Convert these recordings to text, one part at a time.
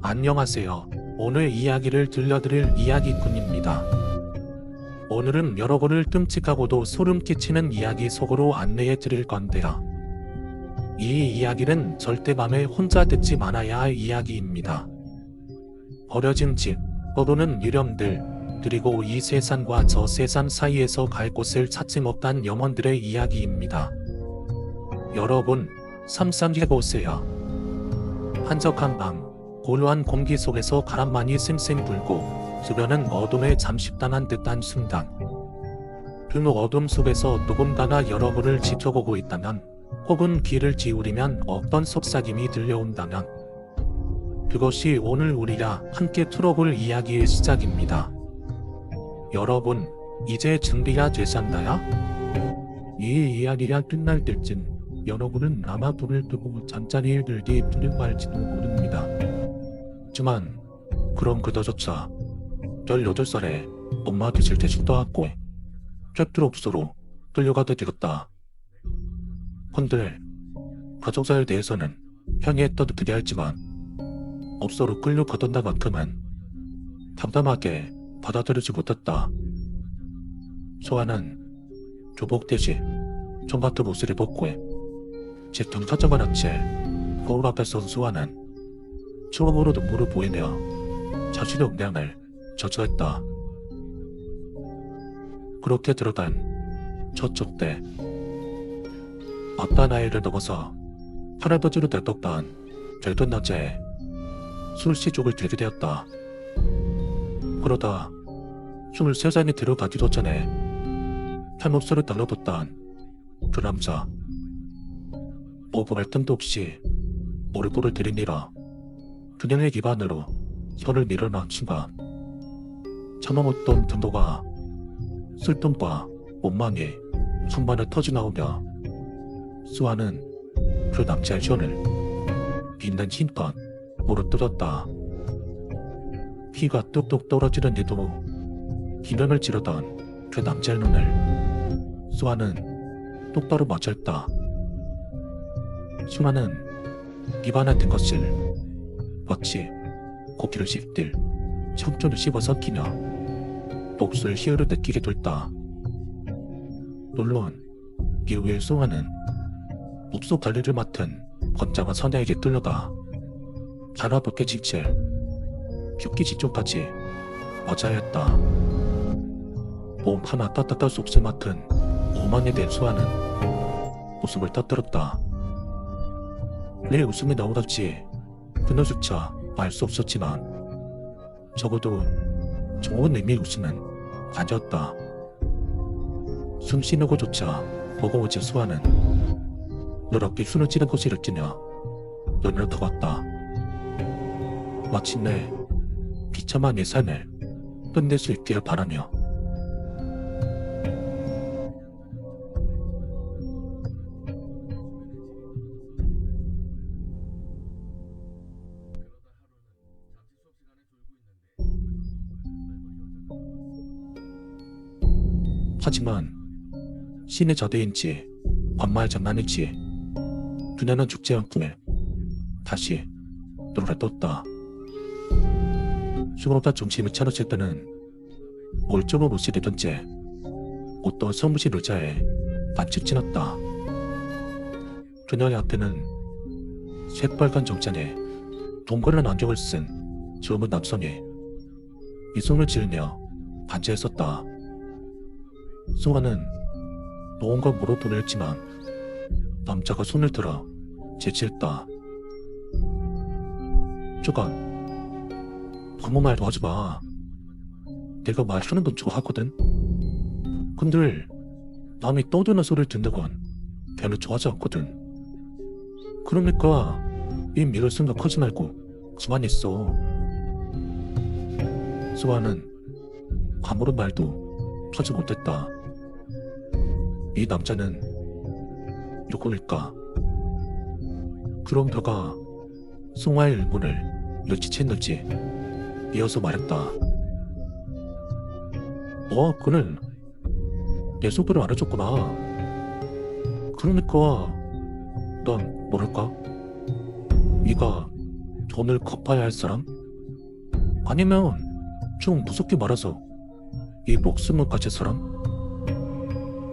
안녕하세요. 오늘 이야기를 들려드릴 이야기꾼입니다. 오늘은 여러분을 끔찍하고도 소름 끼치는 이야기 속으로 안내해 드릴 건데요. 이 이야기는 절대 밤에 혼자 듣지 말아야 할 이야기입니다. 버려진 집, 떠도는 유령들, 그리고 이 세상과 저 세상 사이에서 갈 곳을 찾지 못한 영혼들의 이야기입니다. 여러분, 상상해보세요. 한적한 밤, 고요한 공기 속에서 바람만이 쌩쌩 불고 주변은 어둠에 잠식당한 듯한 순간, 그 어둠 속에서 누군가가 여러분을 지켜보고 있다면, 혹은 귀를 기울이면 어떤 속삭임이 들려온다면, 그것이 오늘 우리가 함께 틀어볼 이야기의 시작입니다. 여러분, 이제 준비가 되셨나요? 이 이야기가 끝날 때쯤 여러분은 아마 불을 끄고 잠자리에 들기 두려워할지도 모릅니다. 하지만 그런 그저조차 18살에 엄마 뒤질 대신도 않고 쬐트롭스로 끌려가게 되었다. 헌들 가족사에 대해서는 향했던 그리 알지만 업소로 끌려가던 나만큼은 담담하게 받아들이지 못했다. 소아는 조복 대신 총같은 옷을 입었고 제 경사정을 한 채 거울 앞에 선 소아는 처음으로 눈물을 보이며 자신의 운명을 저주했다. 그렇게 들어간 저쪽 때 어떤 나이를 넘어서 할아버지로 대떡단 되던 낮에 술시족을 들게 되었다. 그러다 23살이 들어가기도 전에 탈목소를 달라붙던 그 남자, 5분할 틈도 없이 몰골을 들이밀어 그녀의 기반으로 혀를 밀어넣은 순간 참아먹던 분노가 슬픔과 원망이 손만에 터져나오며 수아는 그 남자의 혀를 빛난 힘껏 물어뜯었다. 피가 뚝뚝 떨어지는 데도 기름을 지르던 그 남자의 눈을 수아는 똑바로 맞췄다. 수아는 입안에 든 것을 마치 고기를 씹들 청초를 씹어서 끼며 목술 희열을 느끼게 됐다. 물론 이후에 수아는 묵소 관리를 맡은 권장한 선녀에게 끌려가 달아붙게 직질 죽기 직전까지 맞아야 했다. 몸 하나 따뜻한 속세 맡은 오만에 된 수아는 웃음을 터뜨렸다. 내 웃음이 나오던지 그녀조차 알 수 없었지만 적어도 좋은 의미의 웃음은 아니었다. 숨 쉬는 것조차 버거워진 수아는 노랗게 숨을 찌는 것을 느끼며 눈을 떠봤다. 마침내 비참한 내 삶을 끝낼 수 있기를 바라며 하지만 신의 저대인지 관마의 장난인지 그녀는 죽지 않고 다시 눈을 떴다. 수고롭다 중심을 차렸을 때는 멀쩡한 옷을 입은 채 어떤 사무실 의자에 반쯤 지났다. 그녀의 앞에는 새빨간 정장에 동그란 안경을 쓴 젊은 남성이 미소를 지으며 앉아있었다. 수아는 무언가 물어보려 했지만 남자가 손을 들어 제치했다. 저건 아무 말도 하지 마. 내가 말하는 건 좋아하거든. 근데 남이 떠드는 소리를 듣는 건 별로 좋아하지 않거든. 그러니까 이 미를 생각하지 말고 그만 있어. 수아는 아무런 말도 하지 못했다. 이 남자는 누구일까? 그럼 그가 송아의 의문을 눈치챘는지 이어서 말했다. 그는 내 소개를 안 해줬구나. 그러니까 난 뭐랄까? 네가 돈을 갚아야 할 사람? 아니면 좀 무섭게 말해서 이 목숨을 가질 사람?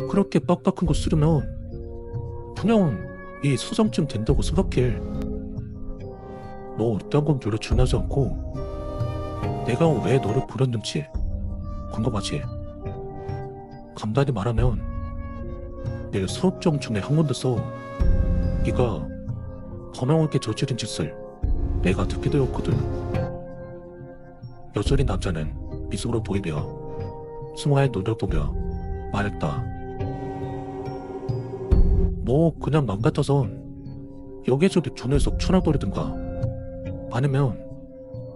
그렇게 빡빡한 거 쓰려면 그냥 이 소장쯤 된다고 생각해. 너 이딴 건 별로 중요하지 않고 내가 왜 너를 버렸는지 궁금하지? 간단히 말하면 내 수업정 중에 한 군데서 네가 범행하게 저지른 짓을 내가 듣게 되었거든. 여전히 남자는 미소로 보이며 승화의 눈을 보며 말했다. 뭐 그냥 맘 같아선 여기저기 존에서 쳐나버리든가 아니면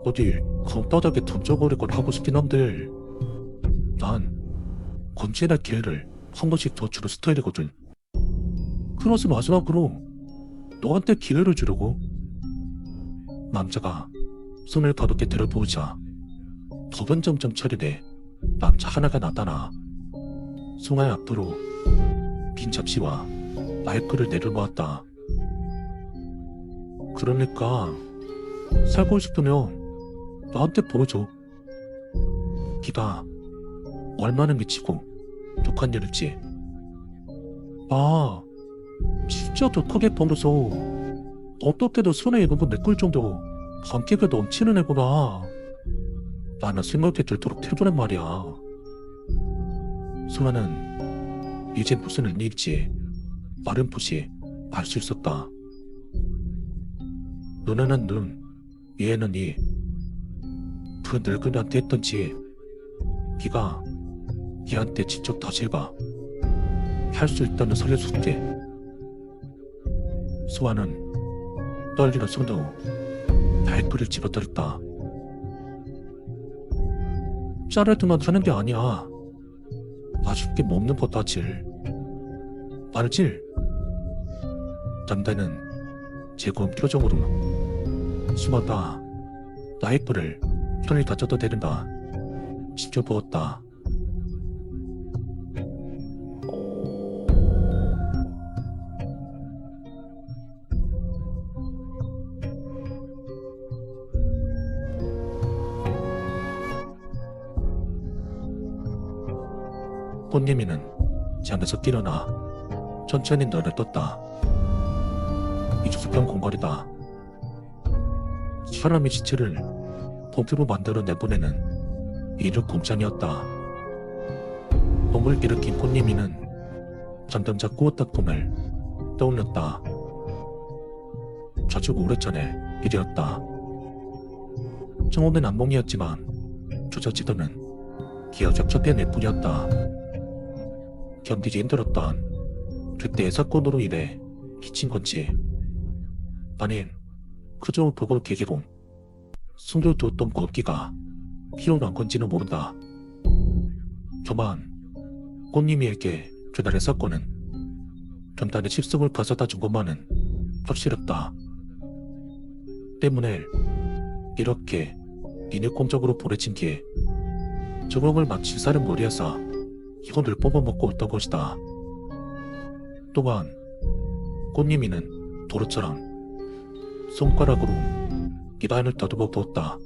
어디 강바닥에 던져버리거나 하고 싶긴 한데 난 건진할 기회를 한 번씩 더 주는 스타일이거든. 그래서 마지막으로 너한테 기회를 주려고. 남자가 손을 가볍게 들어보자 더변 점점 처리돼 남자 하나가 나타나 승화의 앞으로 빈 접시와 마이크를 내려놓았다. 그러니까 살고 싶으면 나한테 보여줘. 네가 얼마나 미치고 독한 일일지. 아, 진짜 독하게 벌어서 어떻게든 손에 익은 거 메꿀 정도 관계가 넘치는 애구나. 나는 생각해 들도록 태도란 말이야. 승아는 이제 무슨 일인지 마름포시 알 수 있었다. 눈에는 눈, 이에는 이. 그 늙은이한테 했던지 네가 얘한테 직접 다시 해봐. 할 수 있다는 설레줄게. 수아는 떨리는 손으로 발표를 집어들었다. 짜르드만 하는 게 아니야. 아쉽게 먹는 것다질. 알지? 남자는 재고운 표정으로 수아가 나의 뿔을 편히 다쳐도 되는다 지켜보았다. 꽃님이는 잠에서 깨어나 천천히 눈을 떴다. 익숙한 공간이다. 사람의 시체를 봉투로 만들어 내보내는 이륙 공장이었다. 몸을 일으킨 꽃님이는 잠잠자 꾸었던 꿈을 떠올렸다. 아주 오래전의 일이었다. 처음엔 악몽이었지만 조져지더는 기어적 첫편일 뿐이었다. 견디기 힘들었던 그때의 사건으로 인해 기친 건지 아님 그저 그걸 계기로 숨겨두었던 걷기가 필요한 건지는 모른다. 저만 꽃님이에게 그날의 사건은 전단의 칩승을 가져다 준 것만은 확실했다. 때문에 이렇게 인일공적으로 보내진 뒤에 적응을 마치 사는 무리에서 이혼을 뽑아먹고 있던 것이다. 또한 꽃님이는 도로처럼 손가락으로 입안을 더듬어 보았다.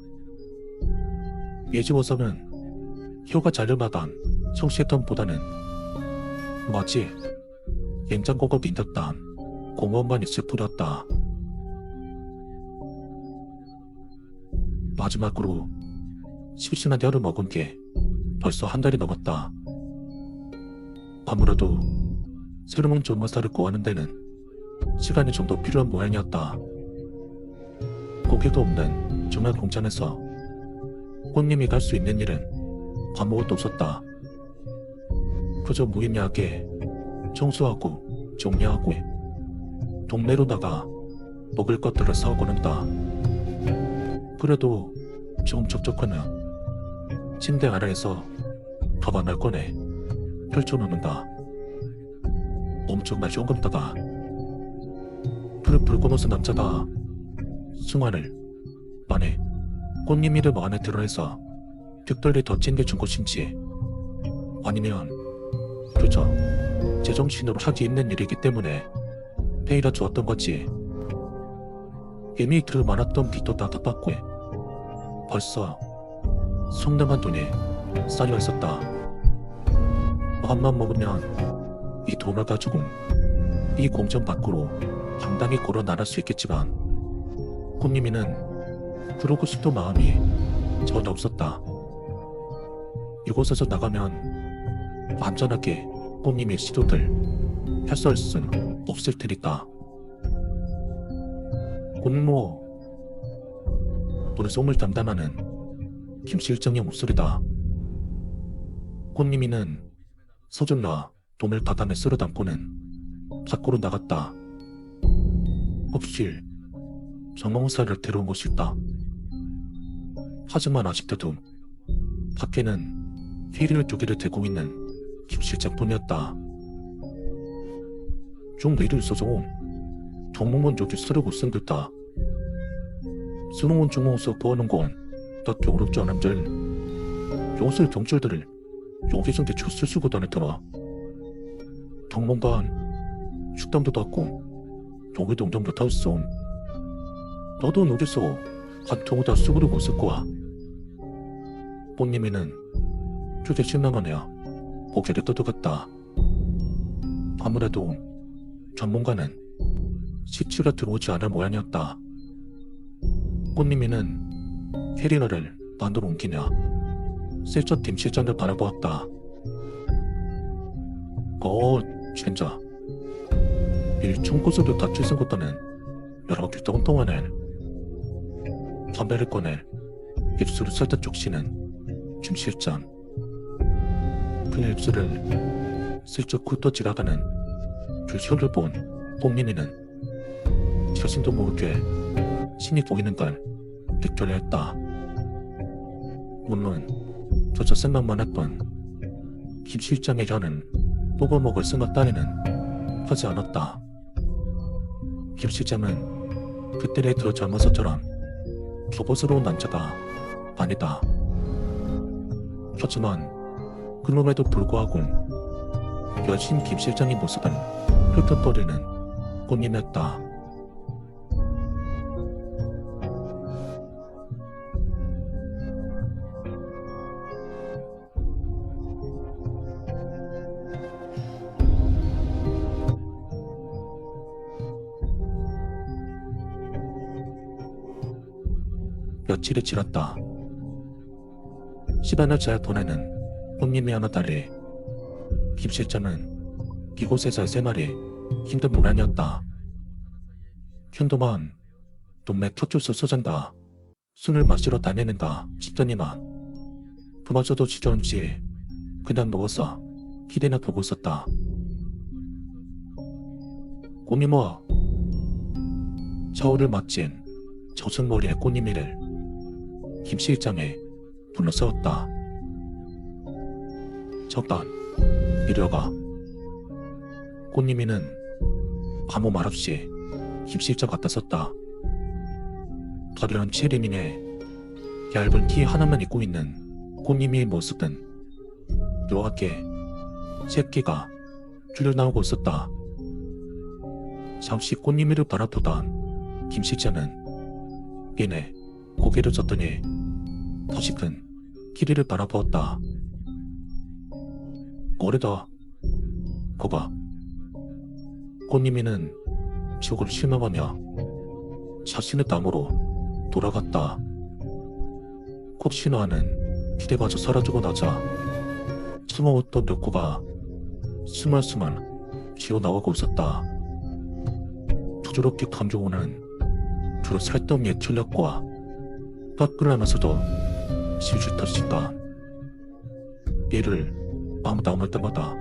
예지워서는 혀가 잘려나간 성시했던보다는 마치 냉장고가 빈듯한 공원만 있을 뿐이었다. 마지막으로 심심한 혀를 먹은 게 벌써 한 달이 넘었다. 아무래도 새로운 존맛살을 구하는 데는 시간이 좀 더 필요한 모양이었다. 고기도 없는 주말 공장에서 꽃님이 갈 수 있는 일은 아무것도 없었다. 그저 무의미하게 청소하고 정리하고 동네로 나가 먹을 것들을 사오고는 다. 그래도 좀 촉촉하는 침대 아래에서 가방을 꺼내 펼쳐놓는다. 엄청난 쇼금다가 불을 불고 넣은 남자가 승화를 안에 꽃님 이름 안에 들어해서 특별히 덧친 게 준 것인지 아니면 그저 제정신으로 하기 있는 일이기 때문에 페이라 주었던 거지. 이미 들 많았던 빚도 다 갚았고 벌써 성능한 돈이 쌓여 있었다. 마음만 먹으면 이 돈을 가지고 이 공장 밖으로 당당히 걸어 나갈 수 있겠지만 꽃님이는 그러고 싶던 마음이 전혀 없었다. 이곳에서 나가면 안전하게 꽃님의 시도들 해소할 순 없을 테니까. 꽃모, 눈송을 담담하는 김 실장의 목소리다. 꽃님이는 서둘러 돈을 바닥에 쓸어 담고는 밖으로 나갔다. 혹시 정몽사를 데려온 것일까? 하지만 아직도 밖에는 휘리를 두 개를 대고 있는 김 실장뿐이었다. 좀 일이 있어서 정몽은 여기 쓰려고 쓴 듯다. 쓰러운 정몽에서 구하는 건 딱히 어렵지 않은들 요새 경찰들을 여기서 대충 쓰고 다녔더라. 당분간 식당도 닫고 여기도 운동도 탔어. 너도 어디서 한 통을 다 쓰고 있을 거야. 꽃님이는 주제 실망하네요. 고개를 떠들었다. 아무래도 전문가는 시치가 들어오지 않을 모양이었다. 꽃님이는 캐리어를 반대로 옮기냐 슬쩍 김 실장을 바라보았다. 진짜 일총고소도 다칠 생겼다는 여러 개 똥똥하는 담배를 꺼내 입술을 살짝 적시는 김 실장. 그의 입술을 슬쩍 훑어 지나가는 그 혀를 본 꽃민이는 자신도 모르게 신이 보이는 걸 느껴야 했다. 물론 저저 생각만 했던 김 실장의 혀는 뽑아먹을 생각 따위는 하지 않았다. 김 실장은 그때에 더 젊어서처럼 초보스러운 남자가 아니다. 하지만 그럼에도 불구하고 여신 김 실장의 모습은 훑어버리는 꽃님이었다. 며칠이 지났다. 시간을 잘 보내는 꽃님이 하나 달리 김 실장은 이곳에서 생활이 힘든 모양이었다. 현도만 동네 켜줄서 서잔다 술을 마시러 다니는가 싶더니만 그마저도 지저분지 그냥 누워서 기대나 보고 있었다. 꽃님아, 저울을 맞진 젖은 머리의 꽃님이를 김 실장이 불러세웠다. 잠깐 이리와가. 꽃님이는 아무 말 없이 김 실장 갖다 썼다. 가려운 체리민에 얇은 티 하나만 입고 있는 꽃님이의 모습은 묘하게 새끼가 줄여 나오고 있었다. 잠시 꽃님이를 바라보던 김 실장은 이내 고개를 젓더니 다시금 키리를 바라보았다. 어리다. 거봐. 꽃님이는 지옥을 실망하며 자신의 땀으로 돌아갔다. 컵신화는 기대마저 사라지고 나자 숨어왔던 늑구가 스멀스멀 기어나오고 있었다. 부드럽게 감겨오는 주로 살덩이의 출력과 따끈하면서도 실실 터진다. 얘를 마음 나올 때마다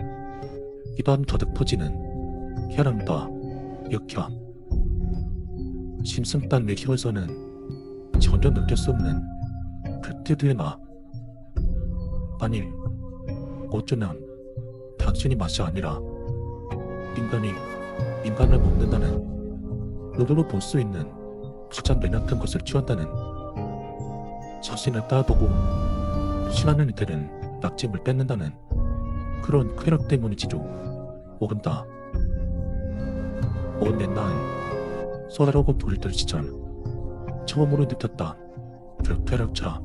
입안 가득 퍼지는 혈함과 역현, 심승딴 혀에서는 전혀 느낄 수 없는 그 뜨드의 맛. 아니, 어쩌면 단순히 맛이 아니라 인간이 인간을 먹는다는 눈으로 볼 수 있는 가장 매력한 것을 취한다는, 자신을 따보고 신하는 이들은 낙짐을 뺏는다는 그런 쾌락 때문이지도 모른다. 먼 옛날 서다르고 돌이던 시절 처음으로 느꼈던 불쾌력자.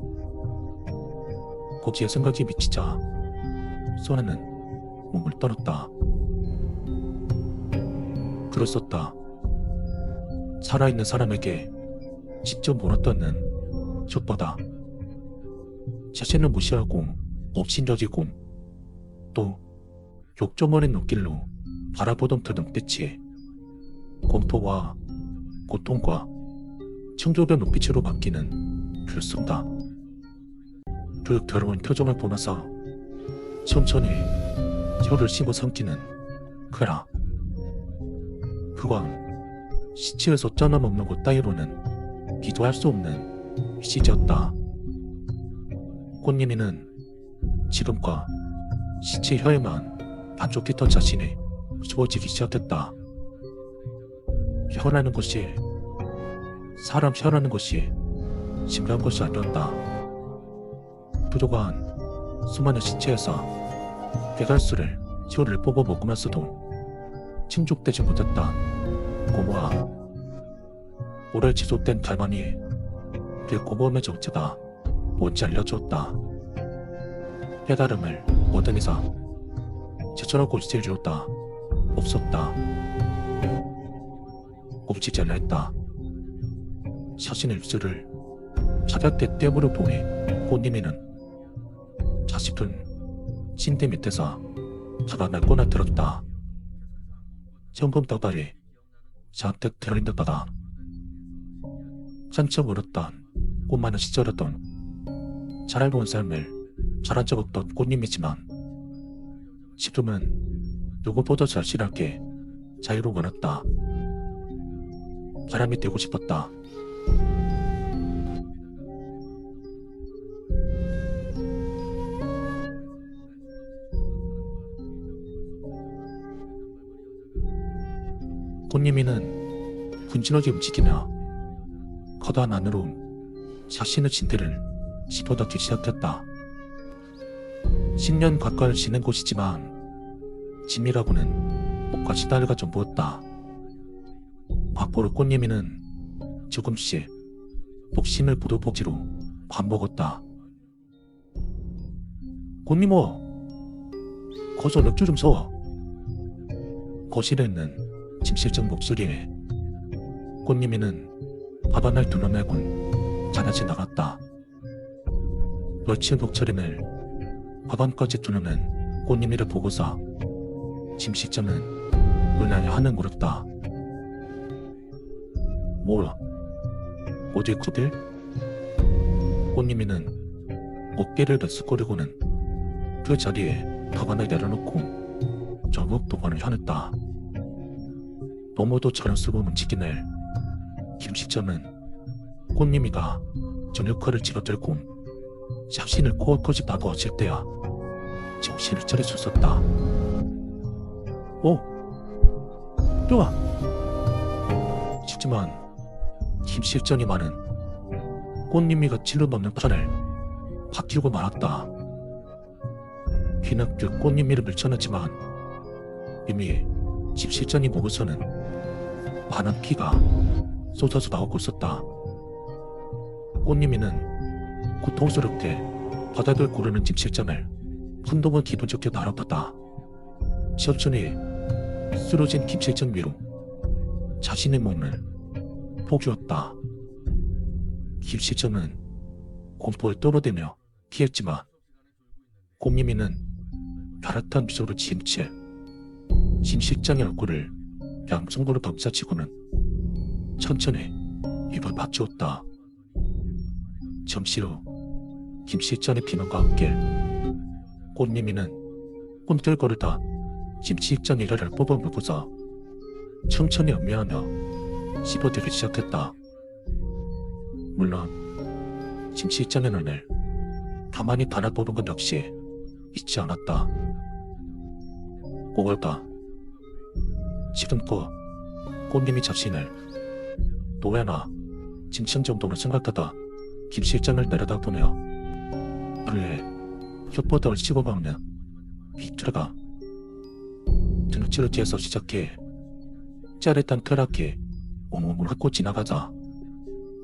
거기에 생각이 미치자 소라는 몸을 떨었다. 그랬었다. 살아있는 사람에게 직접 물어뜯는 족보다 자신을 무시하고 업신여기고 또 욕조머린 눈길로 바라보던 그 눈빛이 공포와 고통과 청조변 눈빛으로 바뀌는 그 순간, 그 더러운 표정을 보면서 천천히 혀를 씹어 삼키는 그라. 그건 시체에서 쪄나먹는 것 따위로는 기도할 수 없는 시지였다. 꽃님이는 지금과 시체 혀에만 반쪽했던 자신이 주어지기 시작했다. 혀라는 것이, 사람 혀라는 것이 심각한 것이 아니었다. 부족한 수많은 시체에서 괴갈수를 혀를 뽑아 먹으면서도 충족되지 못했다. 고모아, 오래 지속된 갈망이 그 고모함의 정체가 뭔지 알려주었다. 깨달음을 얻은 이상 제철하고 있을 이유가 없었다. 꼼치지 않려 했다. 자신의 입술을 차갑게 떼물어 보니 꽃님이는 자식은 침대 밑에서 가방을 꺼내 들었다. 현금 다발이 잔뜩 들어있는다다. 한참 어렸던 꽃마는 시절이었던 잘 알고 온 삶을 잘한 적 없던 꽃님이지만 지금은 누구보다 절실하게 자유로 원했다. 사람이 되고 싶었다. 꽃님이는 분진하게 움직이며 커다란 안으로 자신의 진대를 집어넣기 시작했다. 10년 가까이 지낸 곳이지만 짐이라고는 목과 시달가 전부였다. 밖으로 꽃님이는 조금씩 복심을 보도복지로 밥 먹었다. 꽃님어, 거기서 맥주 좀 서. 거실에 있는 짐실적 목소리에 꽃님이는 밥 하나를 두어내곤 자나지 나갔다. 며칠 녹차림을 밥안까지 두어낸 꽃님이를 보고서 짐식자는 은하에 하는 물었다. 뭐야? 어디 쿠딜? 꽃님이는 어깨를 느쓱거리고는 그 자리에 밥 하나 내려놓고 저국 동안을 향했다. 너무도 자연스러운 움직임을 김식점은 꽃님이가 저녁칼을 집어들고 자신을 코어까지 다가왔을 때야 정신을 차릴 수 있었다. 좋아. 하지만 김실전이 많은 꽃님이가 찔러먹는 판을 바뀌고 말았다. 귀는 그 꽃님이를 밀쳐냈지만 이미 김실전이 목에서는 많은 피가 쏟아져 나오고 있었다. 꽃님이는 고통스럽게 바닥을 고르는 김실전을 한동안 기분 좋게 바라봤다. 천천히 쓰러진 김실전 위로 자신의 몸을 포기했다. 김실전은 공포에 떨어대며 피했지만 꽃님이는 가rat한 미소를 지은 채 김실장의 얼굴을 양손으로 감싸치고는 천천히 입을 맞추었다. 잠시 후 김실장의 비명과 함께 꽃님이는 꿈틀거리다 김실장의 이라를 뽑아 물고서 천천히 음미하며 씹어들기 시작했다. 물론 김실장의 눈을 가만히 바라보는 건 역시 잊지 않았다. 꼬걸까 지금껏 꽃님이 자신을 노예나 짐승 정도로 생각하다 김실장을 내려다보며 그의 혓바닥을 씹어먹는 휘트가 등치를 뒤에서 시작해 짜릿한 쾌락에 옹옹을 핥고 지나가자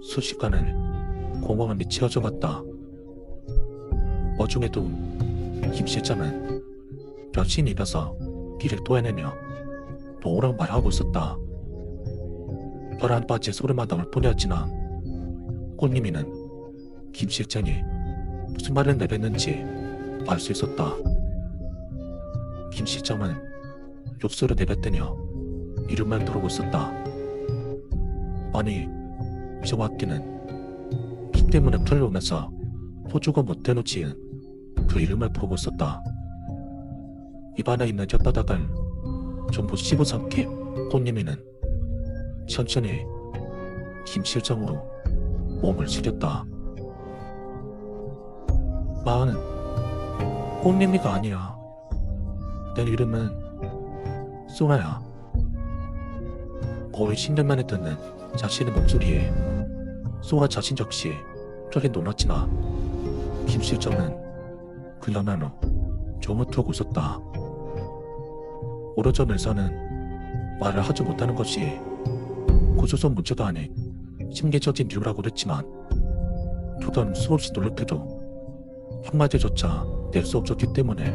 순식간에 공허함이 채워져 갔다. 어중에도 김 실장은 변신이 일어서 비를 토해내며 노라고 말하고 있었다. 벼랑 바지에 소리마다 올 뿐이었지만 꽃님이는 김 실장이 무슨 말을 내뱉는지 알 수 있었다. 김 실장은 욕설을 내뱉으며 이름만 부르고 있었다. 아니, 정확히는 피 때문에 풀려오면서 포주가 못해놓 지은 그 이름을 부르고 있었다. 입안에 있는 혓바닥을 전부 씹어삼킨 꽃님이는 천천히 김 실장으로 몸을 시렸다. 나는 꽃님이가 아니야. 내 이름은 소아야. 거의 10년 만에 듣는 자신의 목소리에 소아 자신 역시 저리 놀랐지나 김 실장은 그야말로 조무투하고 있었다. 오래전 의사는 말을 하지 못하는 것이 고소성 문제가 아닌 심리적인 이유라고 했지만 두 번 수없이 놀랍게도 한마디조차 낼 수 없었기 때문에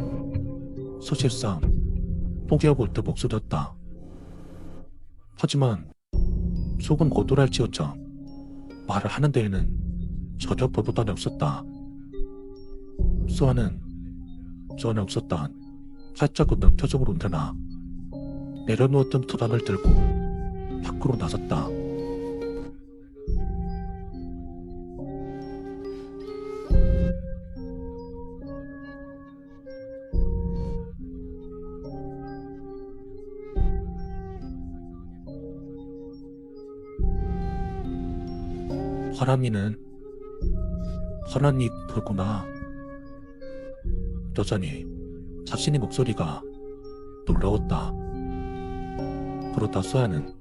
사실상 포기하고 있던 목소리였다. 하지만 속은 고돌할지어정 말을 하는 데에는 전혀 보부담이 없었다. 수아는 전혀 없었던 살짝 웃는 표정으로 일어나 내려놓았던 도단을 들고 밖으로 나섰다. 하람이는 하나님 보구나. 여전히 자신의 목소리가 놀라웠다. 그러다 수아는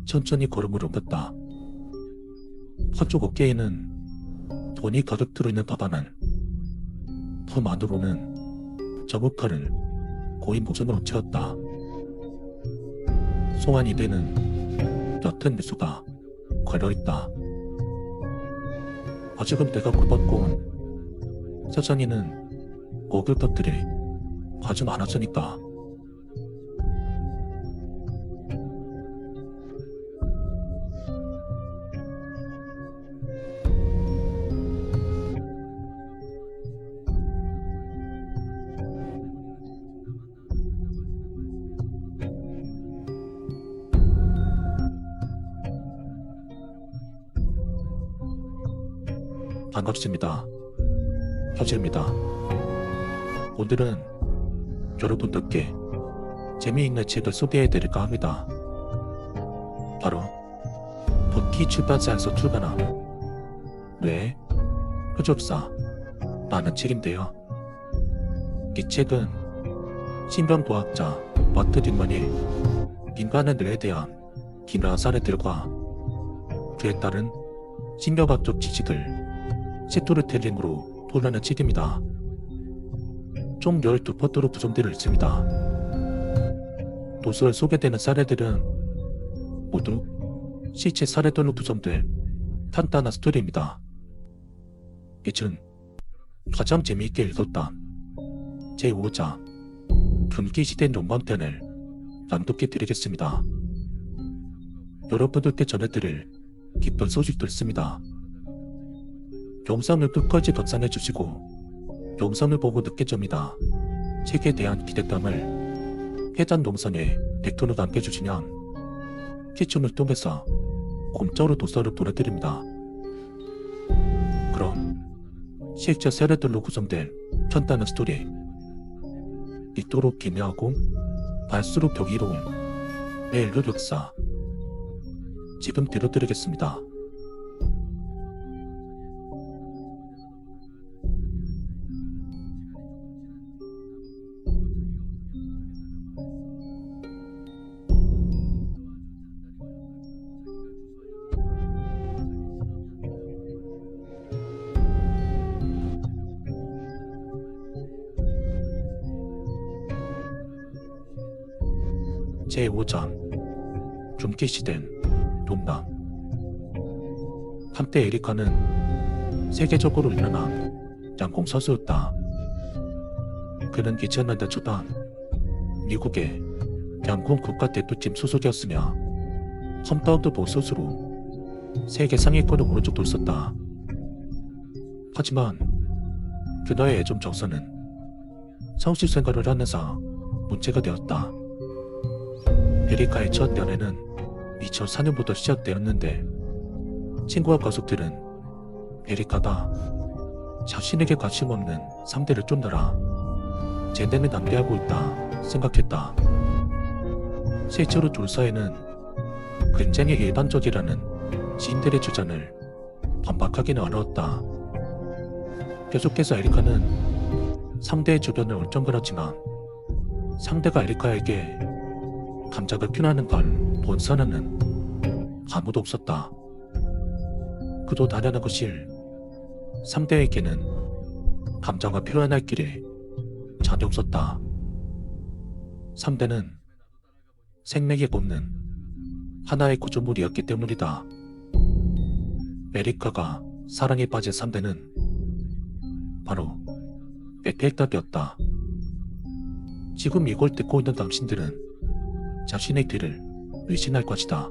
천천히 걸음을 옮겼다. 한쪽 어깨에는 돈이 가득 들어있는 가방은 품 안으로는 자국칼을 거의 모전으로 채웠다. 송한 입에는 옅은 미소가 걸려있다. 아직은 내가 굴받고 온 세상에는 먹을 것들이 아주 많았으니까. 반갑습니다. 현실입니다. 오늘은 여러분들께 재미있는 책을 소개해드릴까 합니다. 바로 도끼 출판사에서 출간한 뇌 표적사라는 책인데요. 이 책은 신변과학자 마트 딘먼이 인간의 뇌에 대한 기묘한 사례들과 그에 따른 신변학적 지식을 스토리텔링으로 풀어낸 책입니다. 총 12파트로 구성되어 있습니다. 도서에 소개되는 사례들은 모두 실제 사례들로 구성된 탄탄한 스토리입니다. 이쯤 가장 재미있게 읽었던 제5장 금기시대 용광편을 낭독해 드리겠습니다. 여러분들께 전해드릴 기쁜 소식도 있습니다. 영상을 끝까지 덧산해주시고 영상을 보고 느껴집니다. 책에 대한 기대감을 해당 영상에 댓글로 남겨주시면 추첨을 통해서 공짜로 도서를 보내드립니다. 그럼 실제 사례들로 구성된 편단한 스토리, 이토록 기묘하고 갈수록 경이로운 내 인류 역사 지금 들려드리겠습니다. 제5장 금기시된 농담. 한때 에리카는 세계적으로 유명한 양궁 선수였다. 그는 2000년대 초반 미국의 양궁 국가대표팀 소속이었으며 컴파운드 보 선수로 세계 상위권을 오른쪽도 있었다. 하지만 그녀의 애정 정서는 성실 생활을 하면서 문제가 되었다. 에리카의 첫 연애는 2004년부터 시작되었는데 친구와 가족들은 에리카가 자신에게 관심 없는 상대를 쫓느라 재능을 낭비하고 있다 생각했다. 실제로 둘 사이는 굉장히 일반적이라는 지인들의 주장을 반박하기는 어려웠다. 계속해서 에리카는 상대의 주변을 얼쩡거렸지만 상대가 에리카에게 감정을 표현하는 걸 본 사람은 아무도 없었다. 그도 당연한 것일 상대에게는 감정을 표현할 길이 전혀 없었다. 상대는 생맥이 꽂는 하나의 구조물이었기 때문이다. 에리카가 사랑에 빠진 상대는 바로 백백답이었다. 지금 이걸 듣고 있는 당신들은 자신의 귀를 의심할 것이다.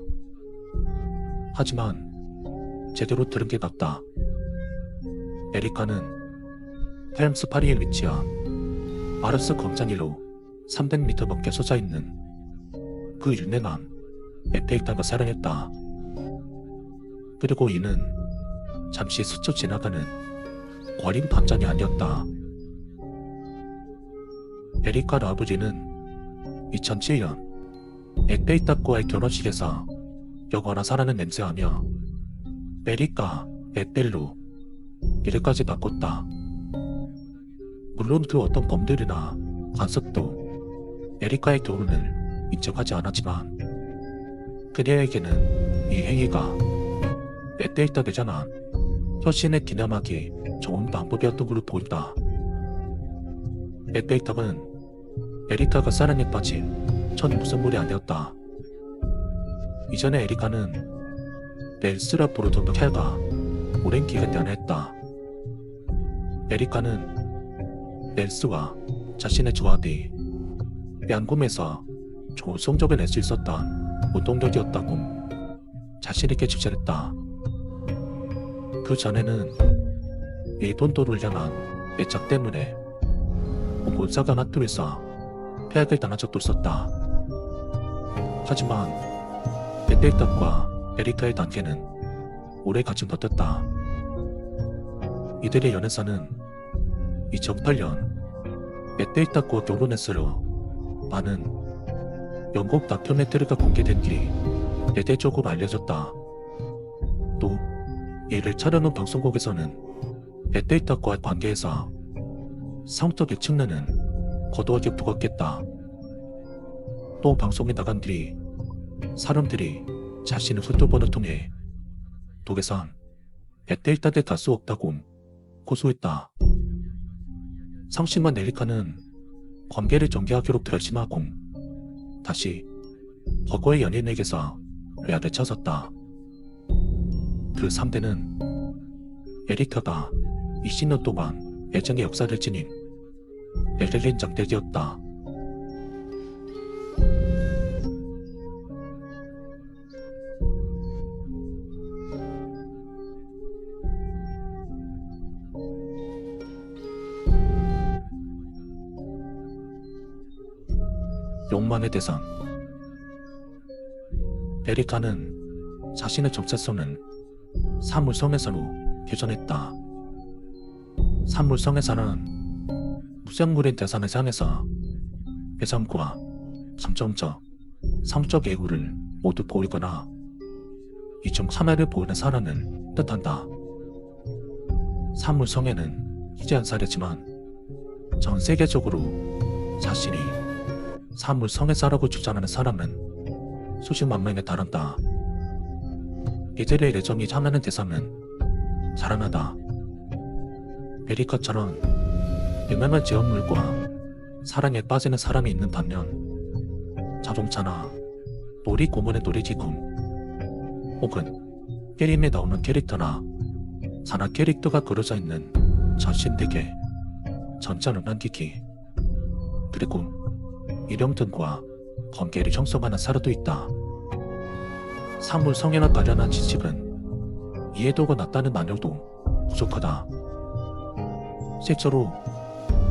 하지만 제대로 들은 게 낫다. 에리카는 헬ms 파리에 위치한 마르스 광장 일로 300m 밖에 솟아있는 그 유명한 에페익당을 사랑했다. 그리고 이는 잠시 스쳐 지나가는 어린 반전이 아니었다. 에리카 아버지는 2007년 에페익당과의 결혼식에서 영원한 사랑을 맹세하며 에리카 에펠로 이름까지 바꿨다. 물론 그 어떤 범들이나 관습도 에리카의 결혼을 인정하지 않았지만 그녀에게는 이 행위가 에펠에 대한 혈신을 기념하기 좋은 방법이었던 걸로 보인다. 에펠탑은 에리카가 사랑에 빠진 첫 무선물이 아니었다. 이전에 에리카는 넬스라 부르던 켈과 오랜 기간 연애했다. 에리카는 넬스와 자신의 조화 뒤 양궁에서 좋은 성적을 낼 수 있었던 운동력이었다고 자신에게 주장했다. 그 전에는 일본도를 향한 애착 때문에 본사가 나투에서 폐악을 당한 적도 있었다. 하지만 에펠탑과 에리카의 관계는 오래가지 못했다. 이들의 연애사는 2008년 에펠탑과 결혼했으려 많은 영국 다큐멘터리가 공개된 뒤 대대적으로 알려졌다. 또 이를 촬영한 방송국에서는 에펠탑과의 관계에서 성적인 측면은 거두하게 부각했다. 또 방송에 나간 뒤 사람들이 자신의 후토번을 통해 독에선 에펠탑에 갈 수 없다고 고소했다. 상심한 에리카는 관계를 전개하기로 결심하고 다시 과거의 연인에게서 외아를 찾았다. 그 3대는 에리카가 20년 동안 애정의 역사를 지닌 에렐린 장대기였다. 욕망의 대상. 에리카는 자신의 정체성을 사물성에서로 개전했다. 사물성에서는 무생물인 대상을 향해서 배상과 감정적, 성적 애구를 모두 보이거나 이 중 하나를 보이는 사람을 뜻한다. 사물성에는 희귀한 사례지만 전 세계적으로 자신이 사물성애자라고 주장하는 사람은 수십만 명에 달한다. 이들의 애정이 향하는 대상은 자라나다. 에리카처럼 유명한 제형물과 사랑에 빠지는 사람이 있는 반면 자동차나 놀이공원의 놀이기구 혹은 게임에 나오는 캐릭터나 산하 캐릭터가 그려져 있는 자신에게 전자를 남기기, 그리고 이령 등과 관계를 형성하는 사례도 있다. 사물성애나 관련한 지식은 이해도가 낮다는 만료도 부족하다. 실제로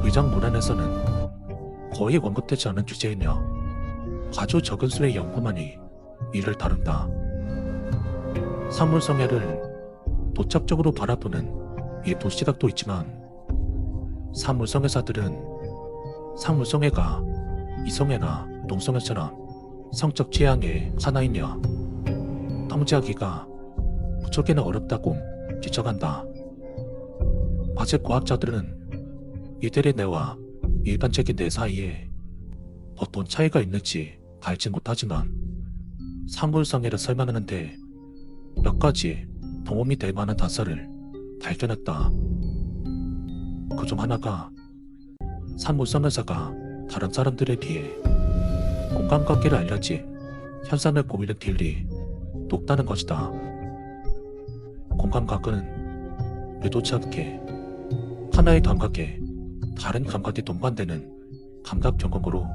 의장 문헌에서는 거의 언급되지 않은 주제이며 아주 적은 수의 연구만이 이를 다룬다. 사물성애를 도착적으로 바라보는 예도 시각도 있지만 사물성애자들은 사물성애가 이성애나 동성애처럼 성적 취향의 하나이며 통제하기가 무척이나 어렵다고 지적한다. 아직 과학자들은 이들의 뇌와 일반적인 뇌 사이에 어떤 차이가 있는지 알지 못하지만 사물성애를 설명하는데 몇 가지 도움이 될 만한 단서를 발견했다. 그 중 하나가 사물성애자가 다른 사람들에 비해 공감관계를 알려진 현상을 보이는 길이 높다는 것이다. 공감각은 의도치 않게 하나의 감각에 다른 감각이 동반되는 감각 경험으로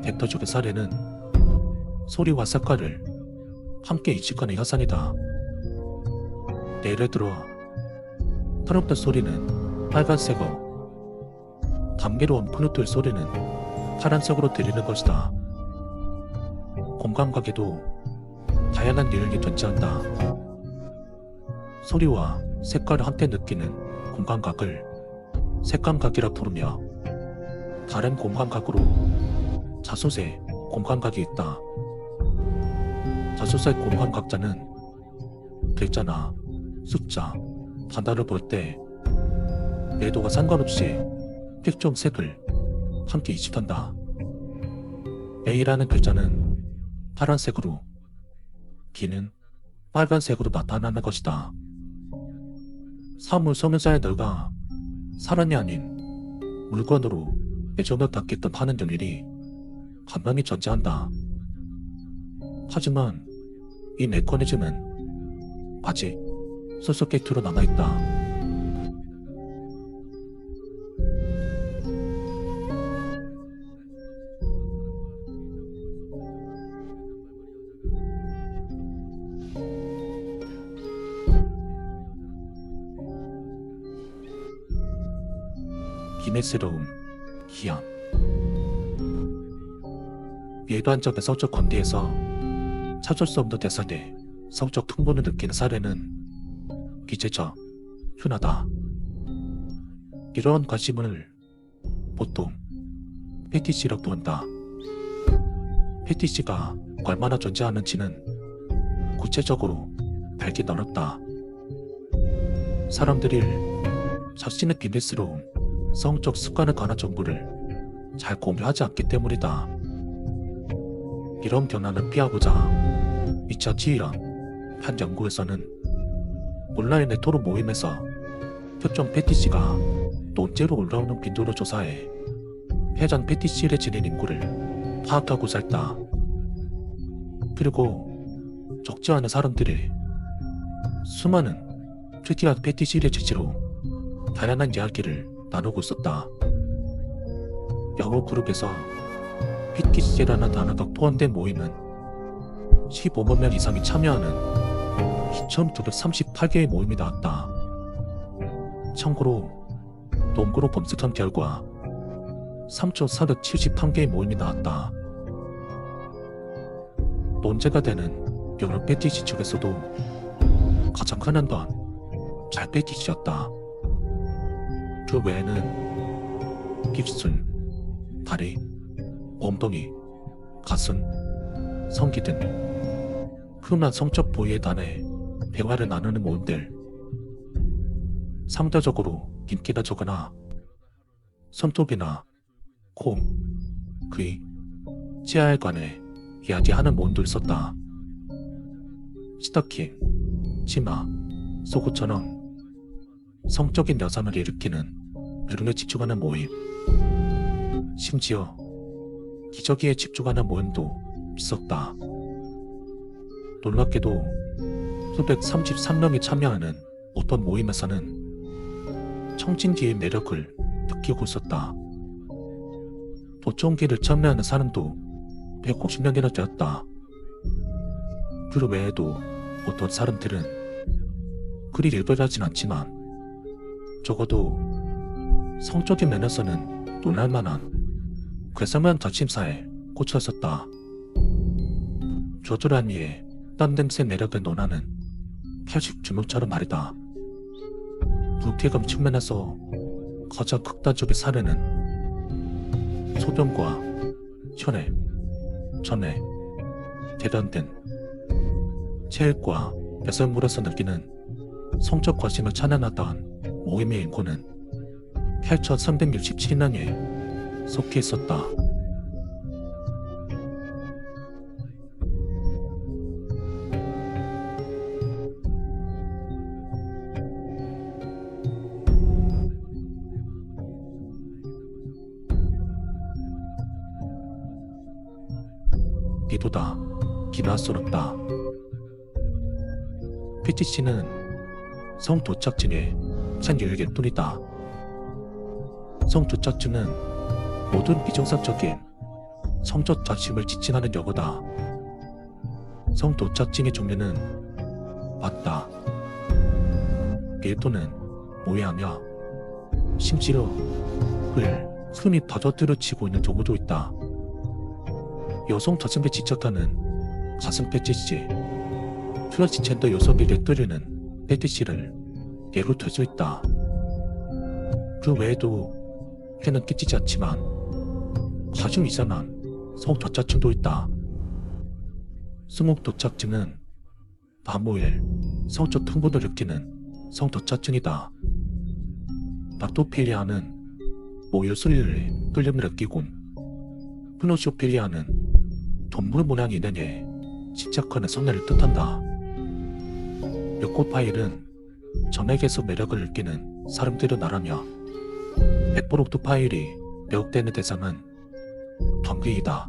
벡터 쪽의 사례는 소리와 색깔을 함께 인식하는 현상이다. 예를 들어 트럼펫 소리는 빨간색으로, 감미로운 플루트 소리는 파란색으로 들리는 것이다. 공감각에도 다양한 요인이 존재한다. 소리와 색깔을 함께 느끼는 공감각을 색감각이라 부르며 다른 공감각으로 자소세 공감각이 있다. 자소세 공감각자는 글자나 숫자, 단어를 볼 때 예도와 상관없이 특정 색을 함께 인식한다. A라는 글자는 파란색으로, B는 빨간색으로 나타나는 것이다. 사물성애자의 뇌가 사람이 아닌 물건으로 애정을 갖겠던 하는 연일이 간단히 존재한다. 하지만 이 메커니즘은 아직 수수께끼로 남아있다. 비밀스러움, 희연. 일반적인 성적 관계에서 찾을 수 없는 대상의 성적 풍부를 느끼는 사례는 기재적, 흔하다. 이러한 관심을 보통 패티시라고 한다. 패티시가 얼마나 존재하는지는 구체적으로 밝기 어렵다. 사람들이 자신의 비밀스러운 성적 습관에 관한 정보를 잘 공유하지 않기 때문이다. 이런 변화를 피하고자 2007년 한 연구에서는 온라인 네트워크 모임에서 특정 패티시가 논제로 올라오는 빈도를 조사해 해당 패티시를 지닌 인구를 파악하고자 했다. 그리고 적지 않은 사람들이 수많은 특이한 패티시를 주제로 다양한 이야기를 나누고 있었다. 영어 그룹에서 패티시라는 단어가 포함된 모임은 15만 명 이상이 참여하는 2,938개의 모임이 나왔다. 참고로 농구로 검색한 결과 3,471개의 모임이 나왔다. 논제가 되는 여러 패티시 중에서도 가장 흔한 건 잘 패티시였다. 그 외에는 입술, 다리, 엉덩이, 가슴, 성기 등 흔한 성적 부위에 관해 대화를 나누는 모임들, 상대적으로 인기가 적거나 손톱이나 코, 귀, 치아에 관해 이야기하는 모임도 있었다. 스토킹, 치마, 속옷처럼 성적인 여상을 일으키는 르릉에 집중하는 모임, 심지어 기저귀에 집중하는 모임도 있었다. 놀랍게도 수백 33명이 참여하는 어떤 모임에서는 청진기의 매력을 느끼고 있었다. 도청기를 참여하는 사람도 150명이나 되었다. 그 외에도 어떤 사람들은 그리 일별하진 않지만 적어도 성적인 면에서는 놀랄만한 괴상한 다침사에 꽂혀 있었다. 저조란 이의 딴 냄새 매력을 논하는 캐식 주목처럼 말이다. 불쾌감 측면에서 가장 극단적인 사례는 소변과 혈액, 전액, 대변 등 체액과 배설물에서 느끼는 성적 관심을 찬양하던 모임의 인구는 8,367명에 속해 있었다. 이보다 기나스럽다. PTC는 성도착증의 찬유일일 뿐이다. 성도착증은 모든 비정상적인 성적 자심을 지칭하는 용어다. 성도착증의 종류는 맞다, 밀도는 모해하며 심지어 을 흔히 더저들어치고 있는 경우도 있다. 여성 자신을 지적하는 가슴 패티시, 트랜스젠더 여성을 렉뜨리는 패티시를 예로 들 수 있다. 그 외에도 해는 끼치지 않지만 가슴 이상한 성도착증도 있다. 승옥도착증은 밤모일 성적 흥분을 느끼는 성도착증이다. 락토필리아는 모유 스릴의 끌림을 느끼곤 플로시오필리아는 동물 모양 이내에 집착하는 성향을 뜻한다. 요코파일은 전액에서 매력을 느끼는 사람들을 말하며 백보록토파일이 매혹되는 대상은 경계이다.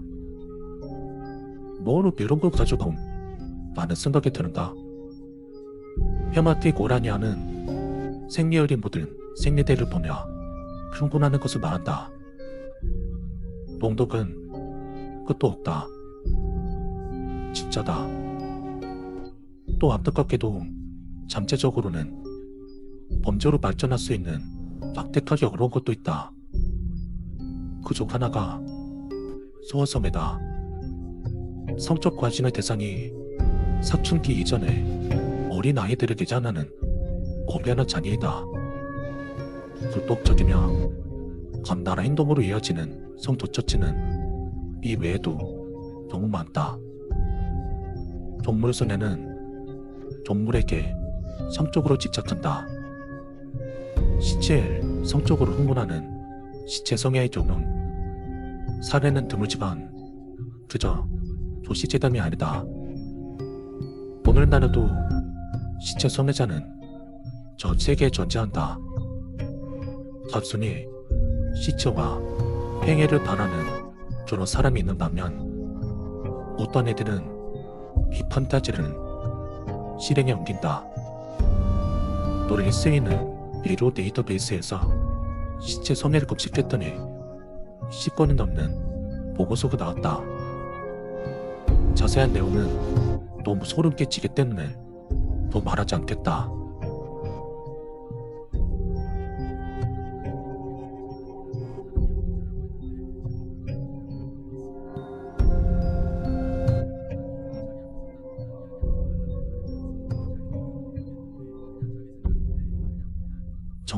뭐로 이런 걸 가져온 라는 생각이 드는다. 헤마티고라니아는 생리혈이 묻은 생리대를 보며 흥분하는 것을 말한다. 농독은 끝도 없다. 진짜다. 또 안타깝게도 잠재적으로는 범죄로 발전할 수 있는 납득하기 어려운 것도 있다. 그중 하나가 소어섬이다. 성적 관심의 대상이 사춘기 이전에 어린 아이들을 계산하는 고변한 잔이다. 불법적이며 감나라 행동으로 이어지는 성도처치는 이 외에도 너무 많다. 동물손해는 동물에게 성적으로 집착한다. 시체를 성적으로 흥분하는 시체성애의 경우는 사례는 드물지만 그저 도시재담이 아니다. 오늘날에도 시체성애자는 전 세계에 존재한다. 단순히 시체와 행해를 바라는 그런 사람이 있는 반면 어떤 애들은 이 판타지를 실행에 옮긴다. 노래 쓰이는 미로 데이터베이스에서 시체 성애를 검색했더니 10건이 넘는 보고서가 나왔다. 자세한 내용은 너무 소름 끼치기 때문에 더 말하지 않겠다.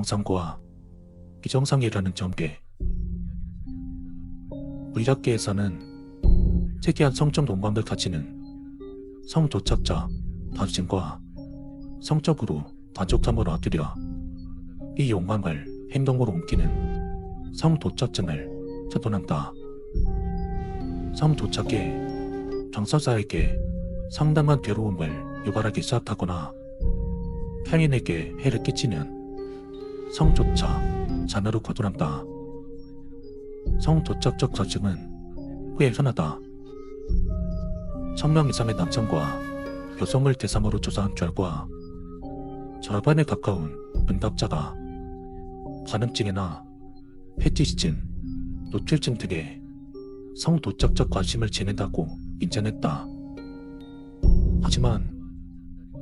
정상과 비정상이라는 전개. 의학계에서는 특이한 성적 욕망을 가지는 성도착자 단신과 성적으로 만족감을 얻으려 이 욕망을 행동으로 옮기는 성도착증을 차단한다. 성도착이 당사자에게 상당한 괴로움을 유발하기 시작하거나 타인에게 해를 끼치는 성조차 자멸로 거듭난다. 성도착적 자증은 꽤 흔하다. 1000명 이상의 남성과 여성을 대상으로 조사한 결과 절반에 가까운 응답자가 반응증이나 패티시즘, 노출증 등의 성도적적 관심을 지닌다고 인정했다. 하지만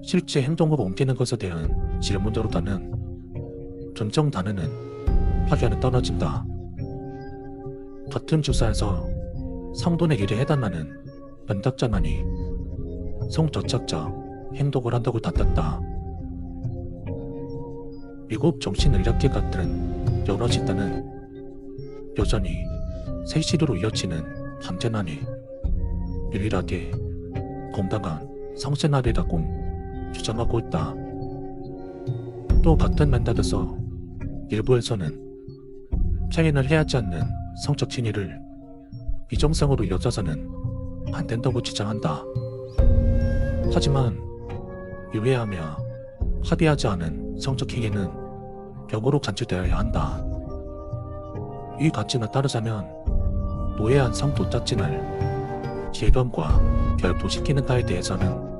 실제 행동으로 옮기는 것에 대한 질문으로다는 존중 단어는 확연히 떨어진다. 같은 주사에서 성도의 일에 해당하는 응답자만이 성저착적 행동을 한다고 답했다. 미국 정신의학계 같은 여러 집단은 여전히 세시로로 이어지는 밤생활이 유일하게 건강한 성생활이라고 주장하고 있다. 또 같은 맥락에서 일부에서는 차인을 해하지 않는 성적 친위를 비정상으로 여자서는 안 된다고 주장한다. 하지만 유해하며 합의하지 않은 성적 행위는 병으로 간주되어야 한다. 이 가치나 따르자면 노예한 성도자친을 질병과 결부시키는가에 대해서는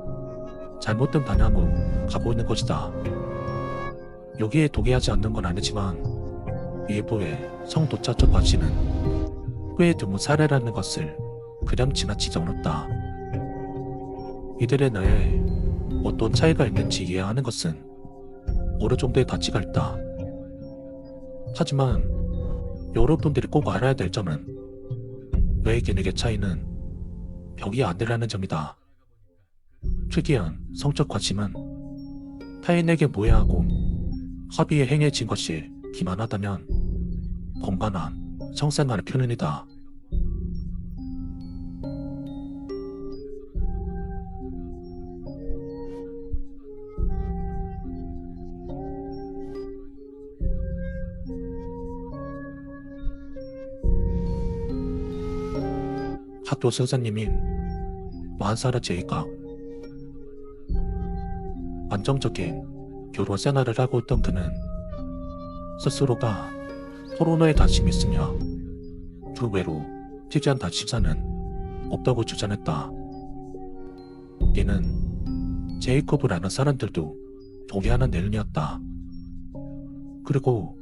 잘못된 방향으로 가고 있는 것이다. 여기에 동의하지 않는 건 아니지만 일부의 성도자적 관심은 꽤 드문 사례라는 것을 그냥 지나치지 않았다. 이들의 뇌에 어떤 차이가 있는지 이해하는 것은 어느 정도의 가치가 있다. 하지만 여러분들이 꼭 알아야 될 점은 뇌 기능의 차이는 병이 아니라는 점이다. 특이한 성적 관심은 타인에게 모해하고 합의에 행해진 것이 기만하다면 건강한 성생활의 표현이다. 학교 선생님인 만사라 제이가 안정적인 결혼 생활을 하고 있던 그는 스스로가 코로나에 다짐이 있으며 그 외로 특이한 다짐사는 없다고 주장했다. 이는 제이콥을 아는 사람들도 동의하는 내용이었다. 그리고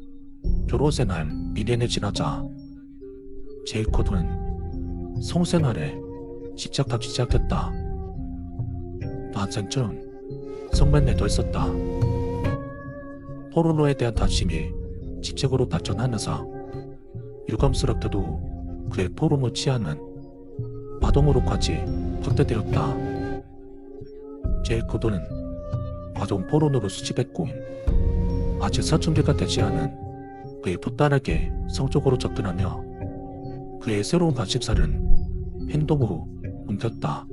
결혼생활 1년이 지나자 제이콥은 성생활에 집착하기 시작했다. 한생쯤 성맨에도 있었다. 포르노에 대한 다짐이 집착으로 발전하면서 유감스럽게도 그의 포르노 취향은 마동으로까지 확대되었다. 제이콥은 마동 포르노를 수집했고 아직 사춘기가 되지 않은 그의 풋단하게 성적으로 접근하며 그의 새로운 관심사를 행동으로 옮겼다.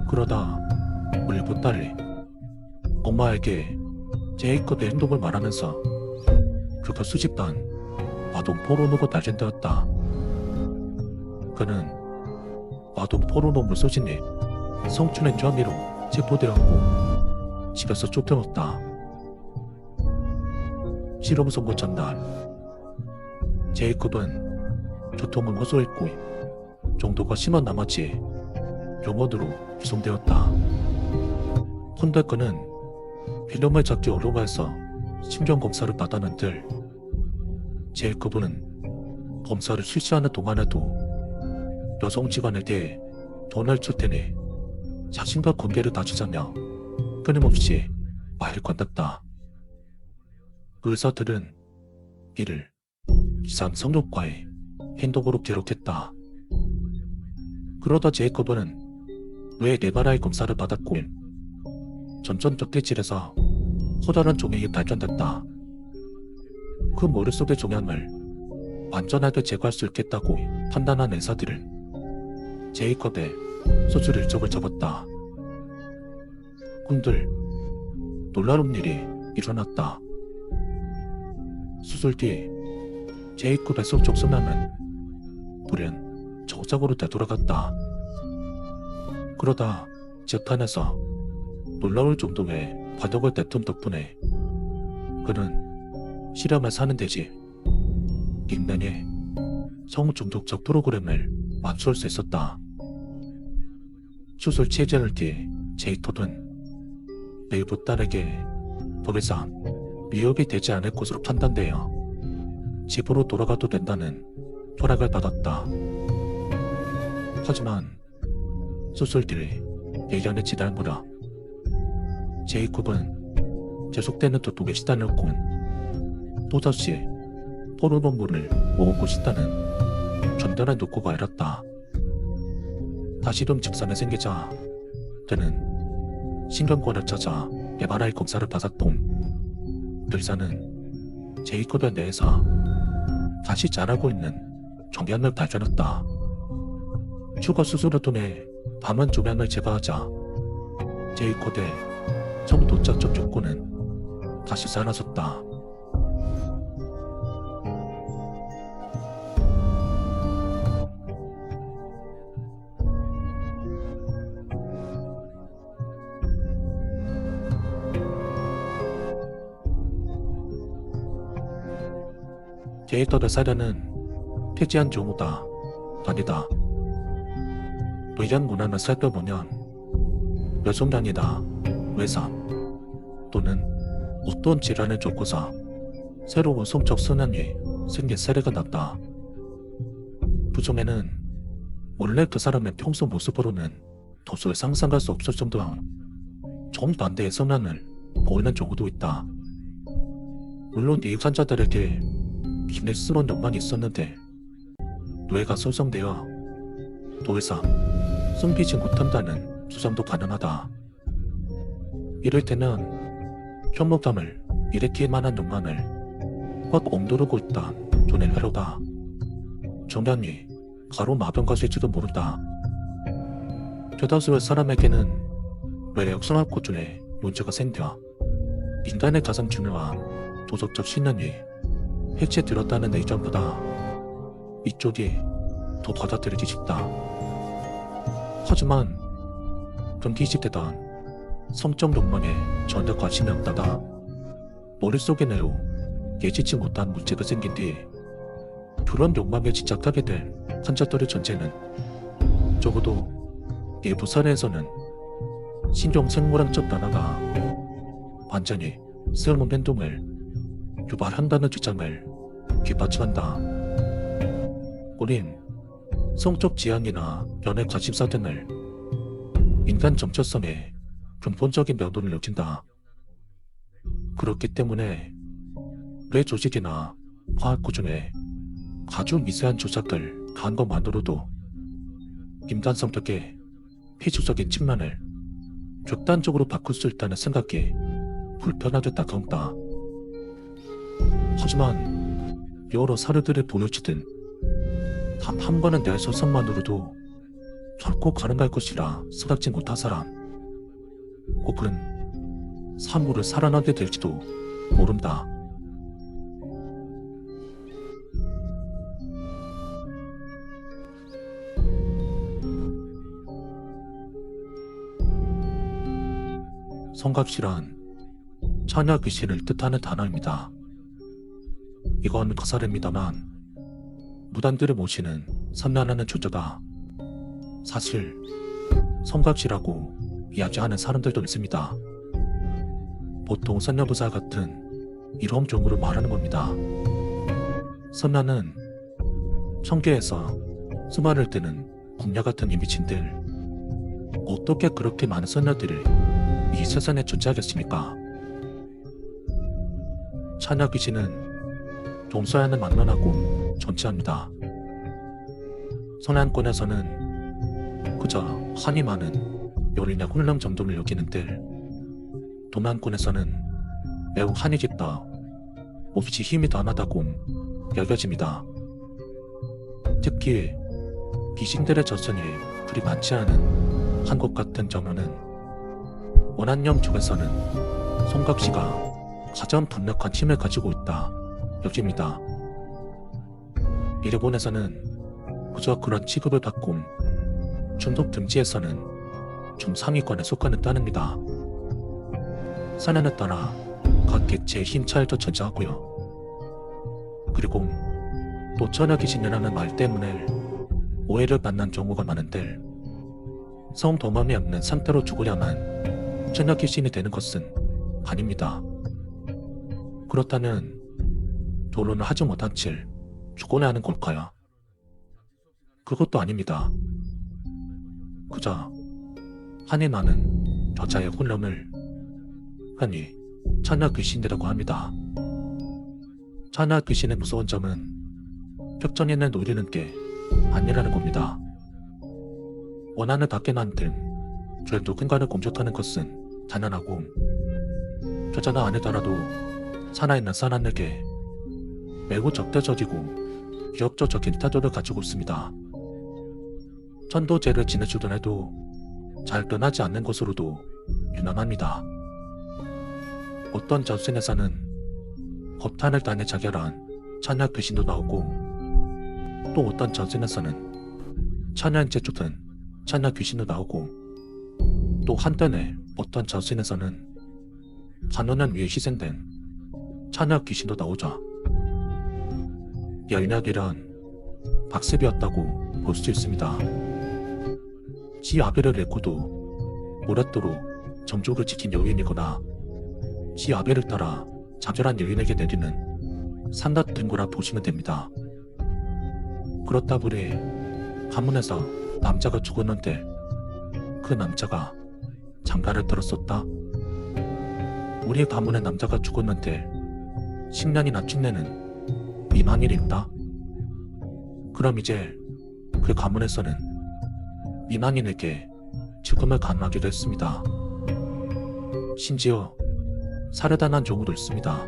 그러다 우리 보딸이 엄마에게 제이콥의 행동을 말하면서 그가 수집한 마동 포르노가 발견되었다. 그는 마동 포르노 물소진이 성추행 혐의로 체포되었고 집에서 쫓겨났다. 실험 선고 전날 제이콥은 두통을 호소했고 정도가 심한 나머지 병원으로 구송되었다. 헌데 그는 필름을 찾기 어려워해서 신경검사를 받았는데 제이콥은 검사를 실시하는 동안에도 여성 직원에 대해 돈을 줄 테니 자신과 관계를 다지자며 끊임없이 말을 건넸다. 의사들은 이를 이상 성욕과의 행동으로 기록했다. 그러다 제이콥은 뇌 MRI 검사를 받았고 전천적 대질에서 커다란 종양이 발견됐다. 그 머릿속의 종양을 완전하게 제거할 수 있겠다고 판단한 의사들은 제이콥의 수술 일정을 잡았다. 근데 놀라운 일이 일어났다. 수술 뒤 제이콥의 성적 성함은 불행 정상으로 되돌아갔다. 그러다 재판에서 놀라울 정도의 반역을 냈던 덕분에 그는 실험을 사는 대지 닉네임의 성중독적 프로그램을 맞출 수 있었다. 수술 체제를 뒤 제이토는 내일부 딸에게 더 이상 위협이 되지 않을 것으로 판단되어 집으로 돌아가도 된다는 허락을 받았다. 하지만 수술들이 1년이 지날 무렵 제이콥은 계속되는 두통에 시달렸군. 또다시 호르몬물을 모으고 싶다는 전단한 욕구가 일었다. 다시금 증상이 생기자 그는 신경과를 찾아 MRI 검사를 받았던 의사는 제이콥의 뇌에서 다시 자라고 있는 종양을 발견했다. 추가 수술을 통해 밤은 종양을 제거하자 제이콥의 성도착적 욕구는 다시 사라졌다. 데이터를 사려는 폐지한 경우다. 아니다. 뇌장 문화를 살펴보면 뇌종양이나 외상 또는 어떤 질환을 겪고서 새로운 성적 순환이 생긴 사례가 났다. 그 중에는 원래 그 사람의 평소 모습으로는 도저히 상상할 수 없을 정도로 정반대의 성향을 보이는 경우도 있다. 물론 이 환자들에게 기내스러운 욕망이 있었는데 뇌가 손상되어 더 이상 숨기지 못한다는 주장도 가능하다. 이럴 때는 혐오감을 일으킬 만한 욕망을 꽉 엉두르고 있다 존의 회로다. 정량이 가로마병과실지도 모른다. 대다수의 사람에게는 뇌의 역성학고 중에 문제가 생겨 인간의 가장 중요한 도덕적 신념이 해체되었다는 의견보다 이쪽이 더 받아들이기 쉽다. 하지만 경기시되던 성적 욕망에 전혀 관심이 없다가 머릿속에 내로 예기치 못한 문제가 생긴 뒤 그런 욕망에 집착하게 된 환자들의 존재는 적어도 일부 사례에서는 신경생물학 적 변화가 완전히 새로운 행동을 유발한다는 주장을 뒷받침한다. 우린 성적 지향이나 연애 관심사 등을 인간 정체성의 근본적인 명분을 여긴다. 그렇기 때문에 뇌 조직이나 화학구 중에 아주 미세한 조작을 가한 것만으로도 인간 성격의 피주적인 측면을 극단적으로 바꿀 수 있다는 생각이 불편하게 다가온다. 하지만 여러 사례들을 보여주든 단 한 번은 내 소상만으로도 결코 가능할 것이라 생각지 못한 사람, 혹은 사물을 살아나게 될지도 모른다. 성각시란 찬야 귀신을 뜻하는 단어입니다. 이건 거사입니다만 무당들을 모시는 산란하는 존재가 사실 성각시라고 이야기하는 사람들도 있습니다. 보통 선녀부사 같은 이런 경우를 말하는 겁니다. 선녀는 청계에서 수말을 뜨는 궁녀 같은 이미지인들 어떻게 그렇게 많은 선녀들이 이 세상에 존재하겠습니까? 찬야 귀신은 동서양을 만나고 존재합니다. 서남권에서는 그저 한이 많은 열이나 혼란 정도를 여기는데 동남권에서는 매우 한이 깊다, 몹시 힘이 단하다고 여겨집니다. 특히 귀신들의 저승이 그리 많지 않은 한국 같은 경우는 원한령 쪽에서는 성각시가 가장 강력한 힘을 가지고 있다 여깁니다. 일본에서는 그저 그런 취급을 받고 중독 금지에서는 중상위권에 속하는 따릅니다. 사례에 따라 각 객체의 힘 차이도 존재하고요. 그리고 또 천하 귀신이라는 말 때문에 오해를 받는 경우가 많은데 성 도맘이 없는 상태로 죽으려면 천녀 귀신이 되는 것은 아닙니다. 그렇다면 결혼을 하지 못한 채 죽어야 하는 걸까요? 그것도 아닙니다. 그저 한이 나는 여자의 혼념을 아니 천녀 귀신이라고 합니다. 천녀 귀신의 무서운 점은 격전에는 노리는 게 아니라는 겁니다. 원한을 닿게 만든 저 누군가를 공격하는 것은 당연하고 저자가 아니더라도 살아있는 사람에게 매우 적대적이고 위협적인 태도를 가지고 있습니다. 천도제를 지내주던 해도 잘 떠나지 않는 것으로도 유명합니다. 어떤 전신에서는 법탄을 단에 자결한 천녀 귀신도 나오고 또 어떤 전신에서는 천녀인체 쫓은 천녀 귀신도 나오고 또 한편에 어떤 전신에서는 반원년 위에 희생된 천녀 귀신도 나오죠. 열약이란 박습이었다고 볼 수 있습니다. 지 아벨을 잃고도 오랫도록 정족을 지킨 여인이거나 지 아벨을 따라 자결한 여인에게 내리는 산다 등거라 보시면 됩니다. 그렇다 보니 가문에서 남자가 죽었는데 그 남자가 장가를 들었었다. 우리 가문의 남자가 죽었는데 10년이나 축내는 미만이 있다. 그럼 이제 그 가문에서는 미만인에게 죽음을 강요하기도 했습니다. 심지어 살해당한 경우도 있습니다.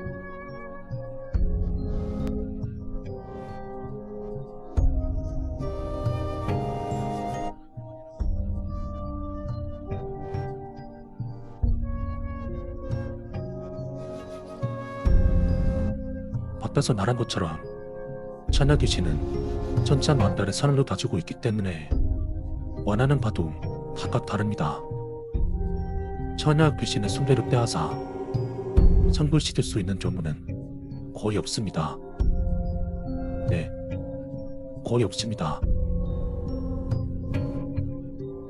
밖에서 말한 것처럼 천녀 귀신은 천차만별의 사람도 가지고 있기 때문에 원하는 바도 각각 다릅니다. 천녀 귀신의 숭배를 빼앗아 성불시킬 수 있는 경우는 거의 없습니다. 네, 거의 없습니다.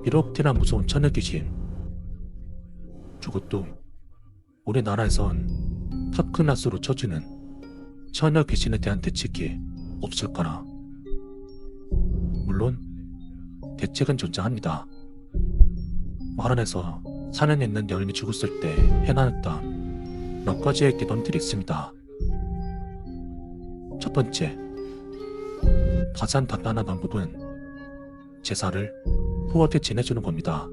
비록 티나 무서운 천녀 귀신, 죽어도 우리나라에선 탑클래스로 쳐주는 천녀 귀신에 대한 대책이 없을 거라. 물론 대책은 존재합니다. 마을에서 산에 있는 여인이 죽었을 때 해놨던 몇 가지의 개념들이 있습니다. 첫 번째, 가장 간단한 방법은 제사를 후하게 지내주는 겁니다.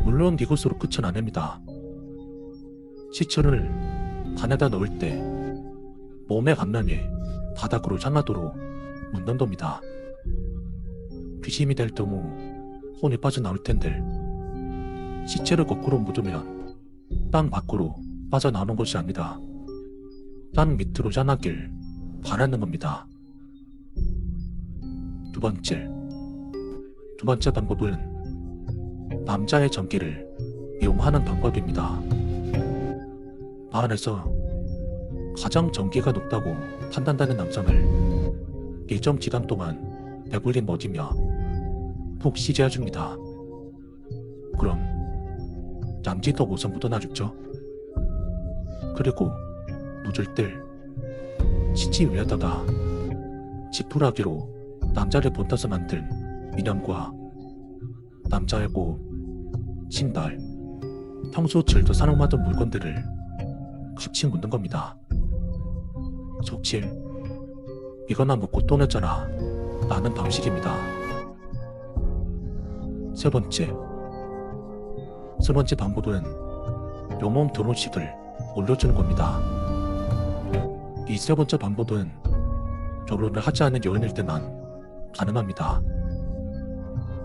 물론 이것으로 끝은 아닙니다. 시체를 간에다 넣을 때 몸의 감면이 바닥으로 향하도록 묻는 겁니다. 귀신이 될 경우 혼이 빠져나올 텐데 시체를 거꾸로 묻으면 땅 밖으로 빠져나오는 것이 아니다. 땅 밑으로 향하길 바라는 겁니다. 두 번째 방법은 남자의 전기를 이용하는 방법입니다. 마을에서 가장 전기가 높다고 판단되는 남성을 일정 기간 동안 배불리 먹이며 푹 쉬게 해줍니다. 그럼 양지 더 우선 묻어나 죽죠. 그리고 묻을 때 시체 위에다가 지푸라기로 남자를 본떠서 만든 인형과 남자의 고, 신발, 평소 즐겨 사용하던 물건들을 같이 묻는 겁니다. 속칭 이거나 묻고 또 냈잖아 라는 방식입니다. 세 번째 방법은 영혼 결혼식을 올려주는 겁니다. 이 세 번째 방법은 결혼을 하지 않은 여인일 때만 가능합니다.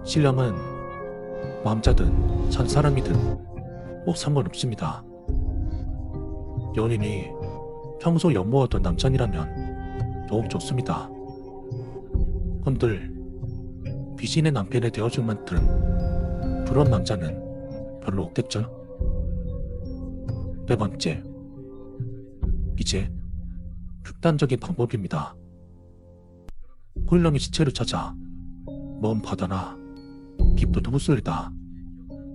신랑은 남자든 산 사람이든 꼭 상관없습니다. 연인이 평소 연모하던 남자이라면 더욱 좋습니다. 헌들 귀신의 남편이 되어줄 만큼 그런 남자는 별로 없겠죠. 네 번째, 이제 극단적인 방법입니다. 홀령이 시체를 찾아 먼 바다나 깁도 도무술다.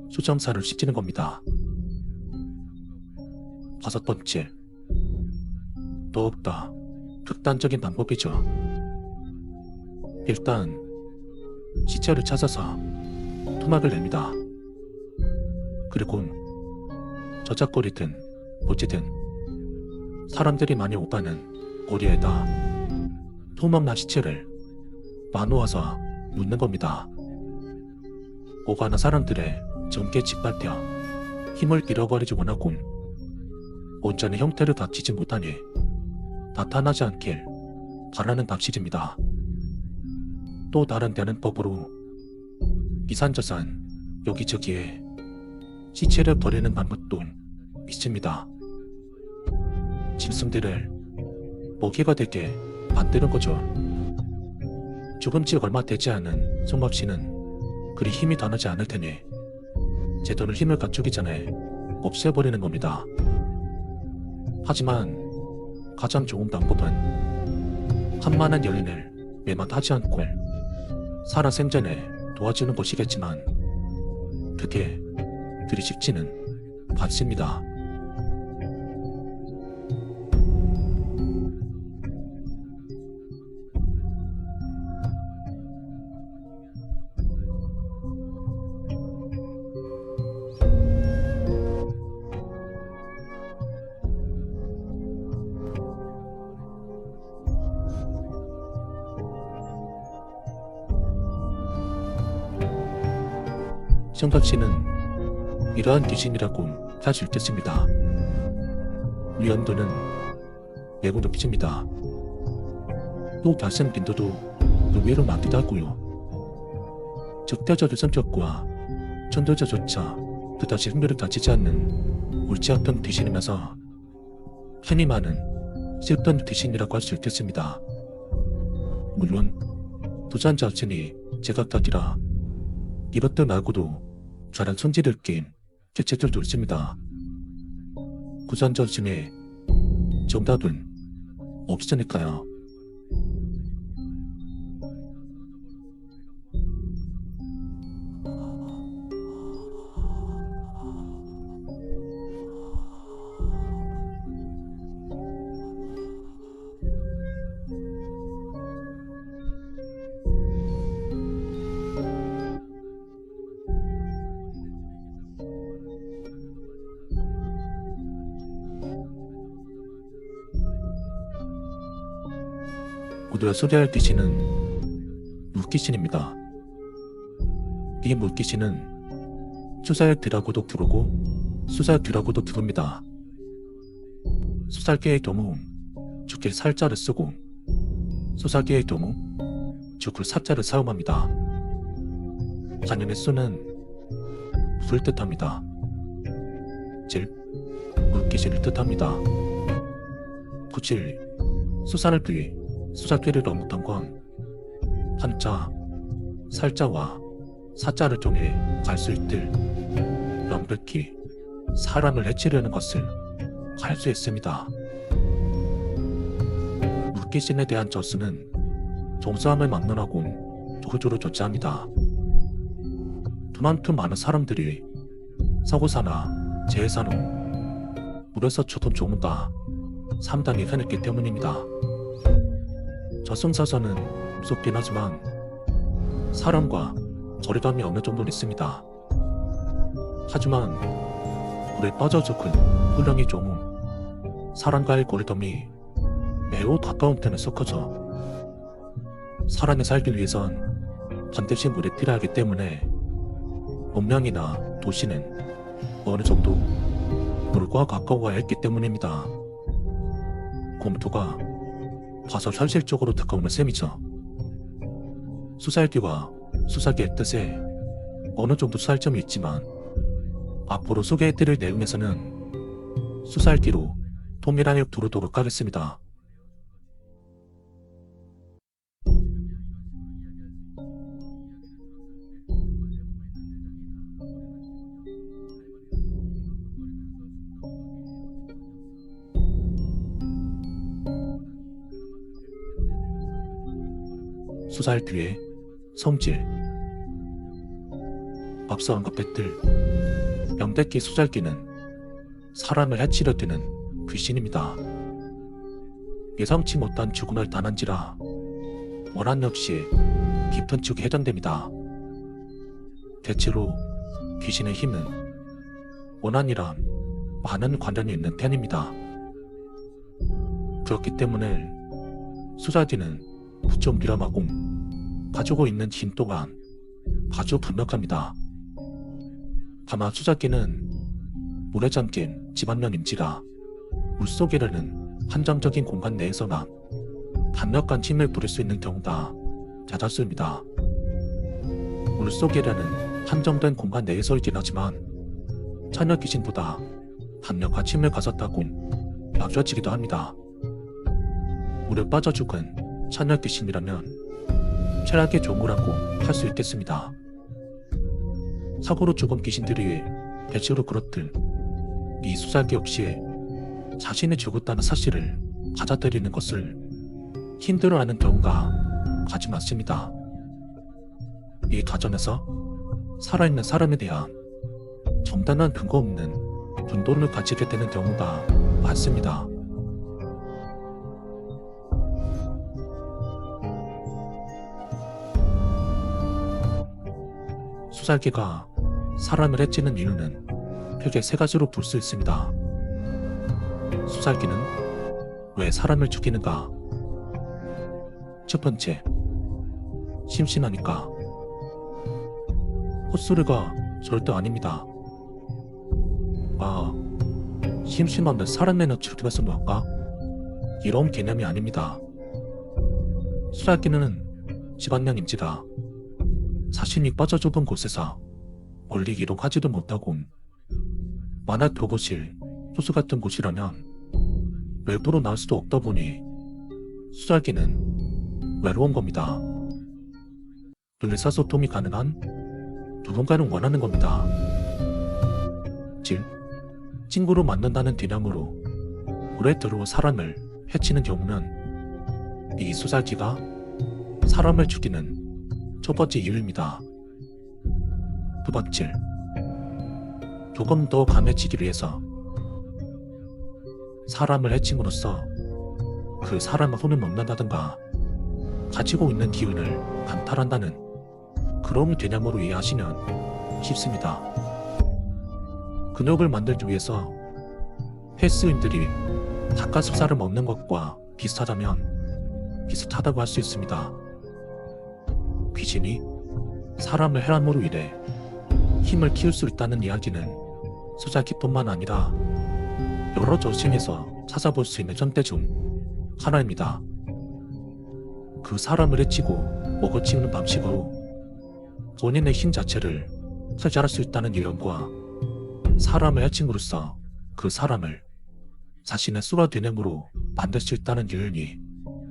수정사를 씻지는 겁니다. 5번째, 더욱더 극단적인 방법이죠. 일단 시체를 찾아서 토막을 냅니다. 그리고 저작거리든 뭐지든 사람들이 많이 오가는 거리에다 토막난 시체를 나누어서 묻는 겁니다. 오가는 사람들의 정기에 짓밟혀 힘을 잃어버리지 원하고 온전히 형태를 갖추지 못하니 나타나지 않길 바라는 방식입니다. 또 다른 대는법으로 이산저산 여기저기에 시체를 버리는 방법도 있습니다. 짐승들을 먹이가 되게 만드는 거죠. 죽은 지 얼마 되지 않은 송밥씨는 그리 힘이 다르지 않을 테니 제대로 힘을 갖추기 전에 없애버리는 겁니다. 하지만 가장 좋은 방법은 한만한 연인을 매만하지 않고 살아 생전에 도와주는 것이겠지만 그게 그리 쉽지는 않습니다. 송밥씨는 이러한 귀신이라고 할 수 있겠습니다. 위험도는 매우 높습니다. 또 발생 빈도도 의외로 많기도 하고요. 적대적인 성격과 천도자조차 그다지 흥미를 가지지 않는 옳지 않던 귀신이면서 흔히 많은 슬픈 귀신이라고 할 수 있겠습니다. 물론 도전 자신이 제각각이라 이것들 말고도 다른 손질을 낀 개체들도 있습니다. 구산전신의 정답은 없으니까요. 오늘 소개할 귀신은 물귀신입니다. 이 물귀신은 수살귀라고도 부르고 수살귀라고도 부릅니다. 수살귀의 경우 죽일 살자를 쓰고 수살귀의 경우 죽을 사자를 사용합니다. 단연의 수는 불 뜻합니다. 즉 물귀신을 뜻합니다. 굳이 수산을 귀 수살귀를 언급한 건 한자, 살자와 사자를 통해 갈 수 있들 명백히 사람을 해치려는 것을 알 수 있습니다. 물귀신에 대한 저수는 정사함을 막론하고 도주로 존재합니다. 그만큼 많은 사람들이 사고사나 재해산 후 물에서 초던 조문다 3단이 흔했기 때문입니다. 저승사자는 무섭긴 하지만 사람과 거리감이 어느 정도는 있습니다. 하지만 물에 빠져 죽은 훌륭이 조문 사람과의 거리감이 매우 가까운 편에 속하죠. 사람이 살기 위해선 반드시 물에 뛰어야 하기 때문에 문명이나 도시는 어느 정도 물과 가까워야 했기 때문입니다. 검토가 봐서 현실적으로 다가오는 셈이죠. 수살기와 수살기의 뜻에 어느 정도 수살점이 있지만 앞으로 소개해드릴 내용에서는 수살기로 통일하여 두르도록 하겠습니다. 수살 뒤에 성질 앞서한 것들 명백히 수잘기는 사람을 해치려 드는 귀신입니다. 예상치 못한 죽음을 당한지라 원한 역시 깊은 축이 해전됩니다. 대체로 귀신의 힘은 원한이랑 많은 관련이 있는 편입니다. 그렇기 때문에 수잘기는 무척 위험하고 가지고 있는 힘 또한 아주 분명합니다. 다만 수잘기는 물에 잠긴 집안면인지라 물속이라는 한정적인 공간 내에서만 강력한 힘을 부릴 수 있는 경우가 잦았습니다. 물속이라는 한정된 공간 내에서이긴 하지만 처녀 귀신보다 강력한 힘을 가졌다고 여겨지기도 합니다. 물에 빠져 죽은 처녀 귀신이라면 최악의 종우라고 할 수 있겠습니다. 사고로 죽은 귀신들이 대체로 그렇듯 이 수살기 역시 자신이 죽었다는 사실을 받아들이는 것을 힘들어하는 경우가 아주 많습니다. 이 과정에서 살아있는 사람에 대한 정당한 근거 없는 분노를 가지게 되는 경우가 많습니다. 수살기가 사람을 해치는 이유는 크게 세 가지로 볼 수 있습니다. 수살기는 왜 사람을 죽이는가? 첫 번째, 심심하니까. 헛소리가 절대 아닙니다. 심심한데 사람이나 죽여서 뭐할까? 이런 개념이 아닙니다. 수살기는 집안령인지라 자신이 빠져 죽은 곳에서 멀리 이동하지도 못하고 만약 그곳이 소수 같은 곳이라면 외부로 나올 수도 없다 보니 수살기는 외로운 겁니다. 의사소통이 가능한 누군가를 원하는 겁니다. 즉, 친구로 만난다는 개념으로 물에 들어온 사람을 해치는 경우는 이 수살기가 사람을 죽이는 첫 번째 이유입니다. 두 번째, 조금 더 강해지기 위해서 사람을 해침으로써 그 사람의 손을 먹는다든가 가지고 있는 기운을 강탈한다는 그런 개념으로 이해하시면 쉽습니다. 근육을 만들기 위해서 헬스인들이 닭가슴살을 먹는 것과 비슷하다고 할 수 있습니다. 귀신이 사람을 해함으로 인해 힘을 키울 수 있다는 이야기는 수살기뿐만 아니라 여러 저승에서 찾아볼 수 있는 전대 중 하나입니다. 그 사람을 해치고 먹어치우는 방식으로 본인의 힘 자체를 설정할 수 있다는 이론과 사람을 해침으로써 그 사람을 자신의 수와 개념으로 만들 수 있다는 이론이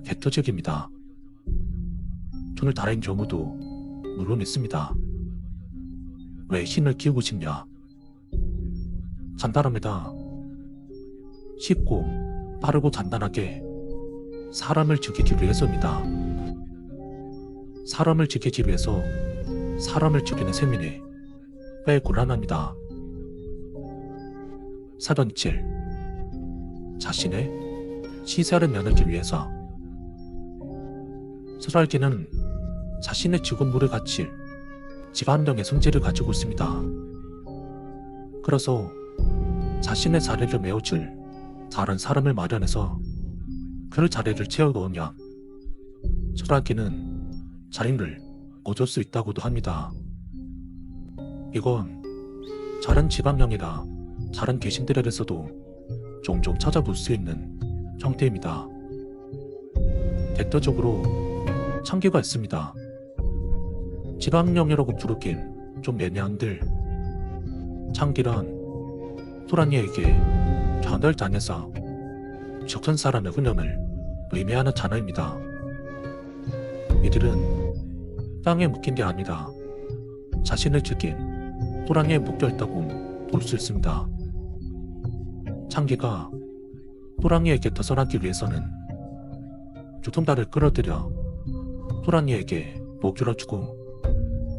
대표적입니다. 돈을 다른 경우도 물론 있습니다. 왜 힘을 키우고 싶냐? 간단합니다. 쉽고 빠르고 간단하게 사람을 죽이기 위해서입니다. 사람을 죽이기 위해서 사람을 죽이는 셈이니 꽤 곤란합니다. 세 번째, 자신의 시세를 면하기 위해서. 수살기는 자신의 죽은 물을 갖출 집안령의 성질을 가지고 있습니다. 그래서 자신의 자리를 메워줄 다른 사람을 마련해서 그 자리를 채워넣으면 수살기는 자리를 얻을 수 있다고도 합니다. 이건 다른 집안령이나 다른 귀신들에게서도 종종 찾아볼 수 있는 형태입니다. 대표적으로 창기가 있습니다. 집안령이라고 부르긴 좀 애매한들 창기란 소란이에게 변절당해서 죽은 사람의 훈련을 의미하는 단어입니다. 이들은 땅에 묶인 게 아니라 자신을 죽인 호랑이에 묶여있다고 볼 수 있습니다. 창기가 호랑이에게 벗어나기 위해서는 주통달을 끌어들여 호랑이에게 목줄을 주고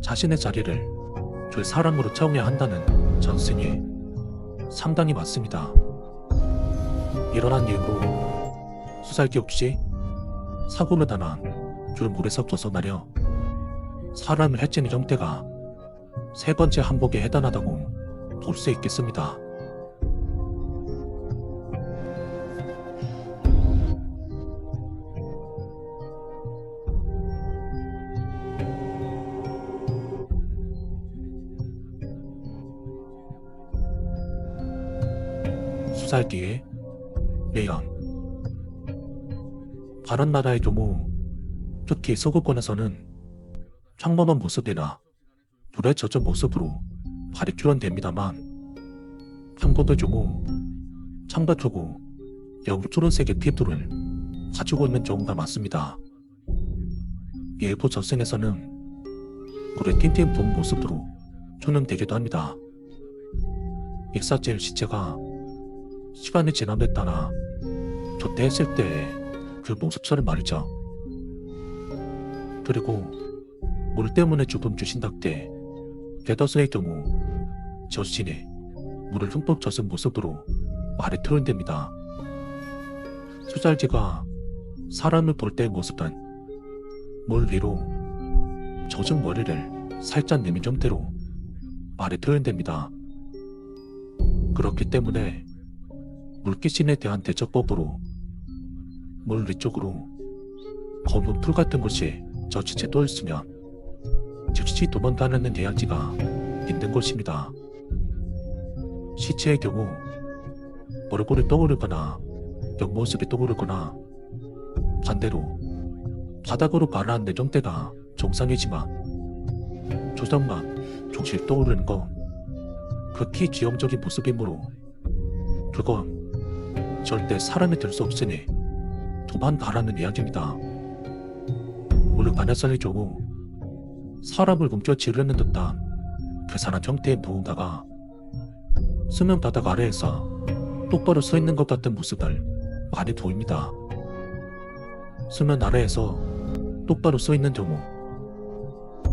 자신의 자리를 절 사람으로 채워야 한다는 전승이 상당히 많습니다. 일어난 이후로 수살기 없이 사고로 당한 줄 물에서 벗어나려 사람을 해치는 형태가 세 번째 항복에 해당하다고 볼 수 있겠습니다. 수살기의 내연. 다른 나라의 경우, 특히 서구권에서는 창문원 모습이나 불에 젖은 모습으로 발이 출현됩니다만, 한국의 경우 창밖으로 영초록색의 피부를 가지고 있는 경우가 많습니다. 일부 저승에서는 물에 틴틴 본 모습으로 초능되기도 합니다. 익사체의 시체가 시간이 지남에 따라 조퇴했을 때의 그 모습처럼 말이죠. 그리고 물 때문에 죽음 주신 닭대 대다수의 경우 저신이 물을 흠뻑 젖은 모습으로 말이 표현됩니다. 수살지가 사람을 볼 때의 모습은 물 위로 젖은 머리를 살짝 내민 형태로 말이 표현됩니다. 그렇기 때문에 물귀신에 대한 대처법으로 물 위쪽으로 검은 풀 같은 것이 젖은 채 떠있으면 즉시 도망가는 예약지가 있는 것입니다. 시체의 경우 얼굴이 떠오르거나 옆모습이 떠오르거나 반대로 바닥으로 가라앉는 형태가 정상이지만 조상만 종실 떠오르는 건 극히 기형적인 모습이므로 그건 절대 사람이 될 수 없으니 도망가라는 이야기입니다. 오늘 반야살의 경우 사람을 뭉쳐지르는 듯한 괴산한 형태의 무언가가 수면 바닥 아래에서 똑바로 서 있는 것 같은 모습을 많이 보입니다. 수면 아래에서 똑바로 서 있는 경우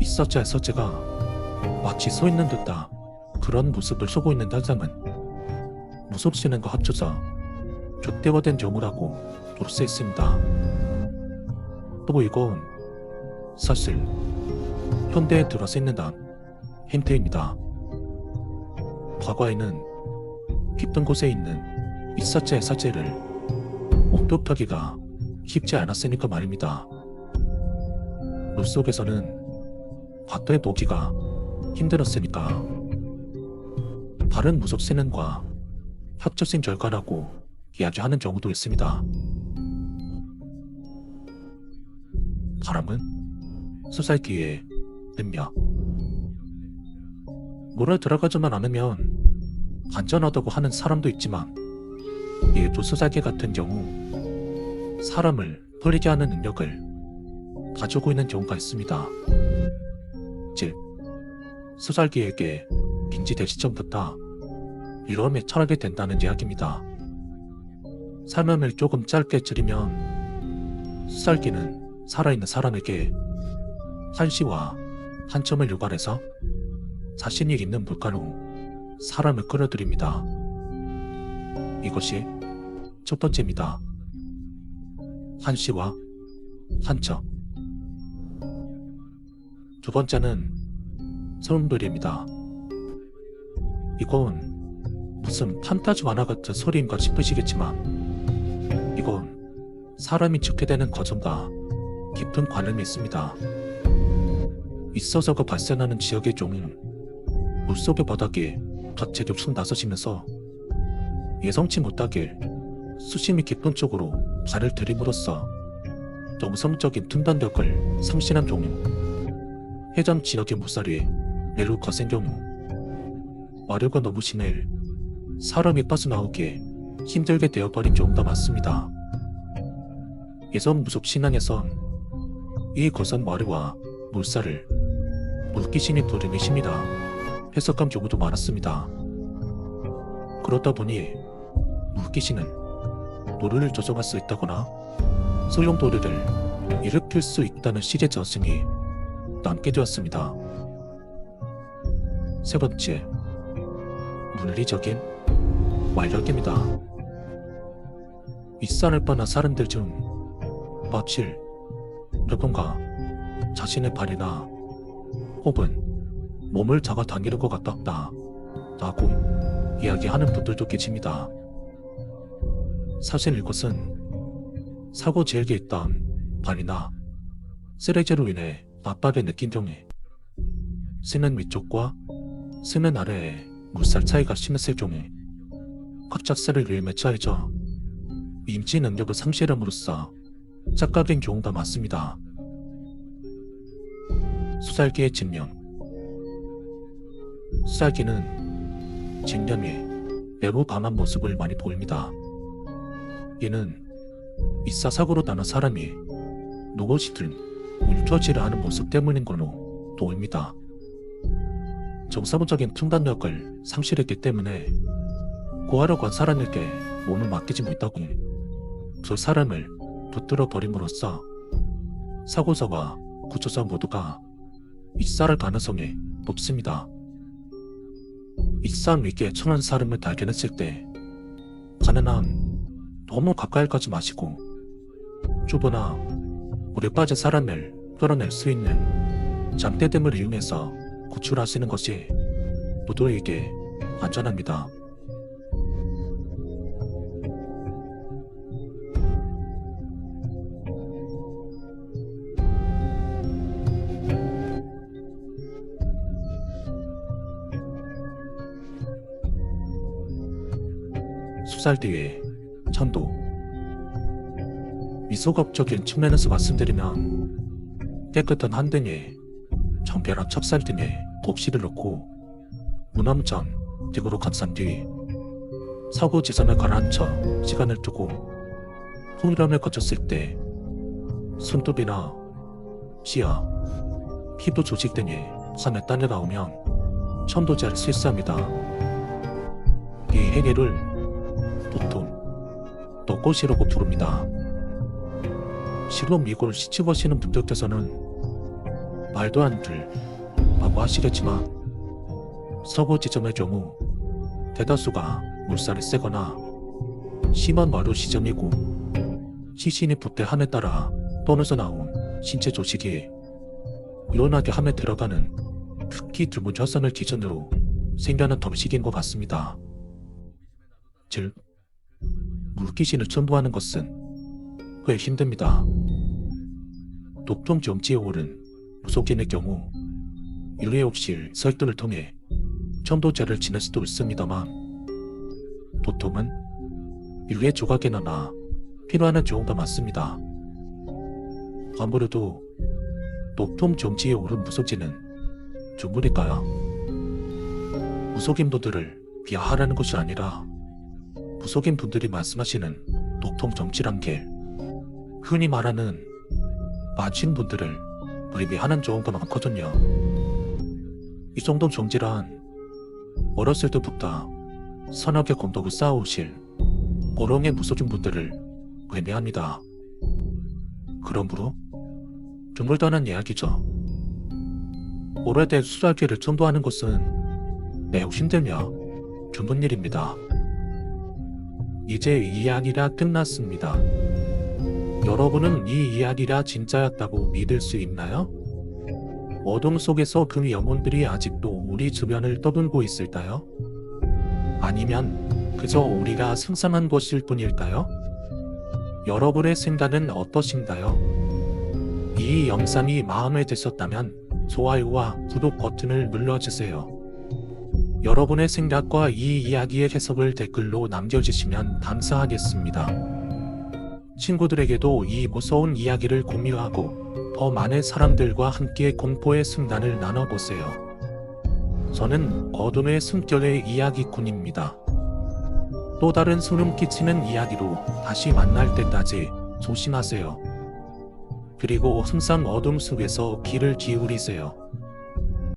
윗서체와 서체가 마치 서 있는 듯한 그런 모습을 쏘고 있는 현상은 무섭시는과 합쳐서 족대화된 경우라고 볼 수 있습니다. 또 이건 사실 현대에 들어서 있는다는 힌트입니다. 과거에는 깊은 곳에 있는 윗사체의 사체를 목격하기가 쉽지 않았으니까 말입니다. 물속에서는 과거에 보기가 힘들었으니까 다른 무속 세능과 합쳐진 결과라고 이야기하는 경우도 있습니다. 사람은 수살기의 능력. 물에 들어가지만 않으면 안전하다고 하는 사람도 있지만 일부 수살기 같은 경우 사람을 풀리게 하는 능력을 가지고 있는 경우가 있습니다. 즉, 수살기에게 빈지될 시점부터 위험에 처하게 된다는 이야기입니다. 설명을 조금 짧게 줄이면 수살기는 살아있는 사람에게 한시와 한점을 유발해서 자신이 있는 물가로 사람을 끌어들입니다. 이것이 첫 번째입니다. 한시와 한점. 두 번째는 소음돌이입니다. 이건 무슨 판타지 만화 같은 소리인가 싶으시겠지만 이건 사람이 죽게 되는 과정과 깊은 관련이 있습니다. 윗서서가 발생하는 지역의 경우 물속의 바닥에 갑자기 쑥 나서시면서 예상치 못하게 수심이 깊은 쪽으로 발을 들임으로써 정성적인 튼단력을 상실한 경우, 해점 지역의 물살이 내로 거센 경우, 마력가 너무 심해 사람이 빠져나오기에 힘들게 되어버린 경우가 많습니다. 예전 무속 신앙에선 이 거센 마력과 물살을 물귀신이 부리는 힘이라 해석한 경우도 많았습니다. 그러다 보니 물귀신은 노를 조종할 수 있다거나 소용 도리를 일으킬 수 있다는 시제 전승이 남게 되었습니다. 세 번째, 물리적인 완력입니다. 윗산을 뻔한 사람들 중 마치 누군가 자신의 발이나 혹은 몸을 잡아당기는 것 같았다 라고 이야기하는 분들도 계십니다. 사실 이것은 사고 지역에 있던 발이나 쓰레기로 인해 압박을 느낀 경우에 쓰는 위쪽과 쓰는 아래에 물살 차이가 심했을 경우에 갑작스레 위험에 처해져 인지 능력을 상실함으로써 착각된 경우가 많습니다. 수살기의 진명. 수살기는 진명에 매우 강한 모습을 많이 보입니다. 이는 윗사사고로 나는 사람이 누구시든 울처지를 하는 모습 때문인 걸로 보입니다. 정사무적인 판단력을 상실했기 때문에 구하러 간 사람에게 몸을 맡기지 못하고 그 사람을 붙들어 버림으로써 사고자와 구조자 모두가 윗살할 가능성이 높습니다. 윗산 위기에 처한 사람을 발견했을 때 가능한 너무 가까이 가지 마시고 주부나 물에 빠진 사람을 끌어낼 수 있는 장대등을 이용해서 구출하시는 것이 모두에게 안전합니다. 수살 뒤에 천도. 미소겁적인 측면에서 말씀드리면 깨끗한 한등에 정결한 찹쌀 등에 곱실을 넣고 무남전 뒷으로 감싼 뒤 사고 지점에 가라앉혀 시간을 두고 통일함을 거쳤을 때 손톱이나 치아, 피부 조직 등에 산에 딴에 나오면 천도제를 실시합니다. 이 행위를 보통 덕고시라고 부릅니다. 실로 미골을 시치버시는 분들께서는 말도 안 들 라고 하시겠지만 서고 지점의 경우 대다수가 물살이 세거나 심한 마루 시점이고 시신이 부패함에 따라 떠내서 나온 신체 조직이 일어나게 함에 들어가는 특히 드문 혈선을 기준으로 생겨난 덤식인 것 같습니다. 즉, 물귀신을 첨부하는 것은 꽤 힘듭니다. 높은 경지에 오른 무속인의 경우 유해욕실 설득을 통해 첨도제를 지낼 수도 있습니다만 보통은 유해 조각에 넣어 필요한 경우가 많습니다. 아무래도 높은 경지에 오른 무속인은 주물일까요? 무속인 분들을 비하하라는 것이 아니라 무속인 분들이 말씀하시는 높은 정치란 게 흔히 말하는 마친 분들을 불입이하는 경우가 많거든요. 이 정도 정지란 어렸을 때부터 선하게 공덕을 쌓아오실 고령의 무속인 분들을 의미합니다. 그러므로 드물다는 이야기죠. 오래된 수살기를 전도하는 것은 매우 힘들며 드문 일입니다. 이제 이 이야기가 끝났습니다. 여러분은 이 이야기가 진짜였다고 믿을 수 있나요? 어둠 속에서 그 영혼들이 아직도 우리 주변을 떠돌고 있을까요? 아니면 그저 우리가 상상한 것일 뿐일까요? 여러분의 생각은 어떠신가요? 이 영상이 마음에 드셨다면 좋아요와 구독 버튼을 눌러주세요. 여러분의 생각과 이 이야기의 해석을 댓글로 남겨주시면 감사하겠습니다. 친구들에게도 이 무서운 이야기를 공유하고 더 많은 사람들과 함께 공포의 순간을 나눠보세요. 저는 어둠의 숨결의 이야기꾼입니다. 또 다른 소름 끼치는 이야기로 다시 만날 때까지 조심하세요. 그리고 항상 어둠 속에서 귀를 기울이세요.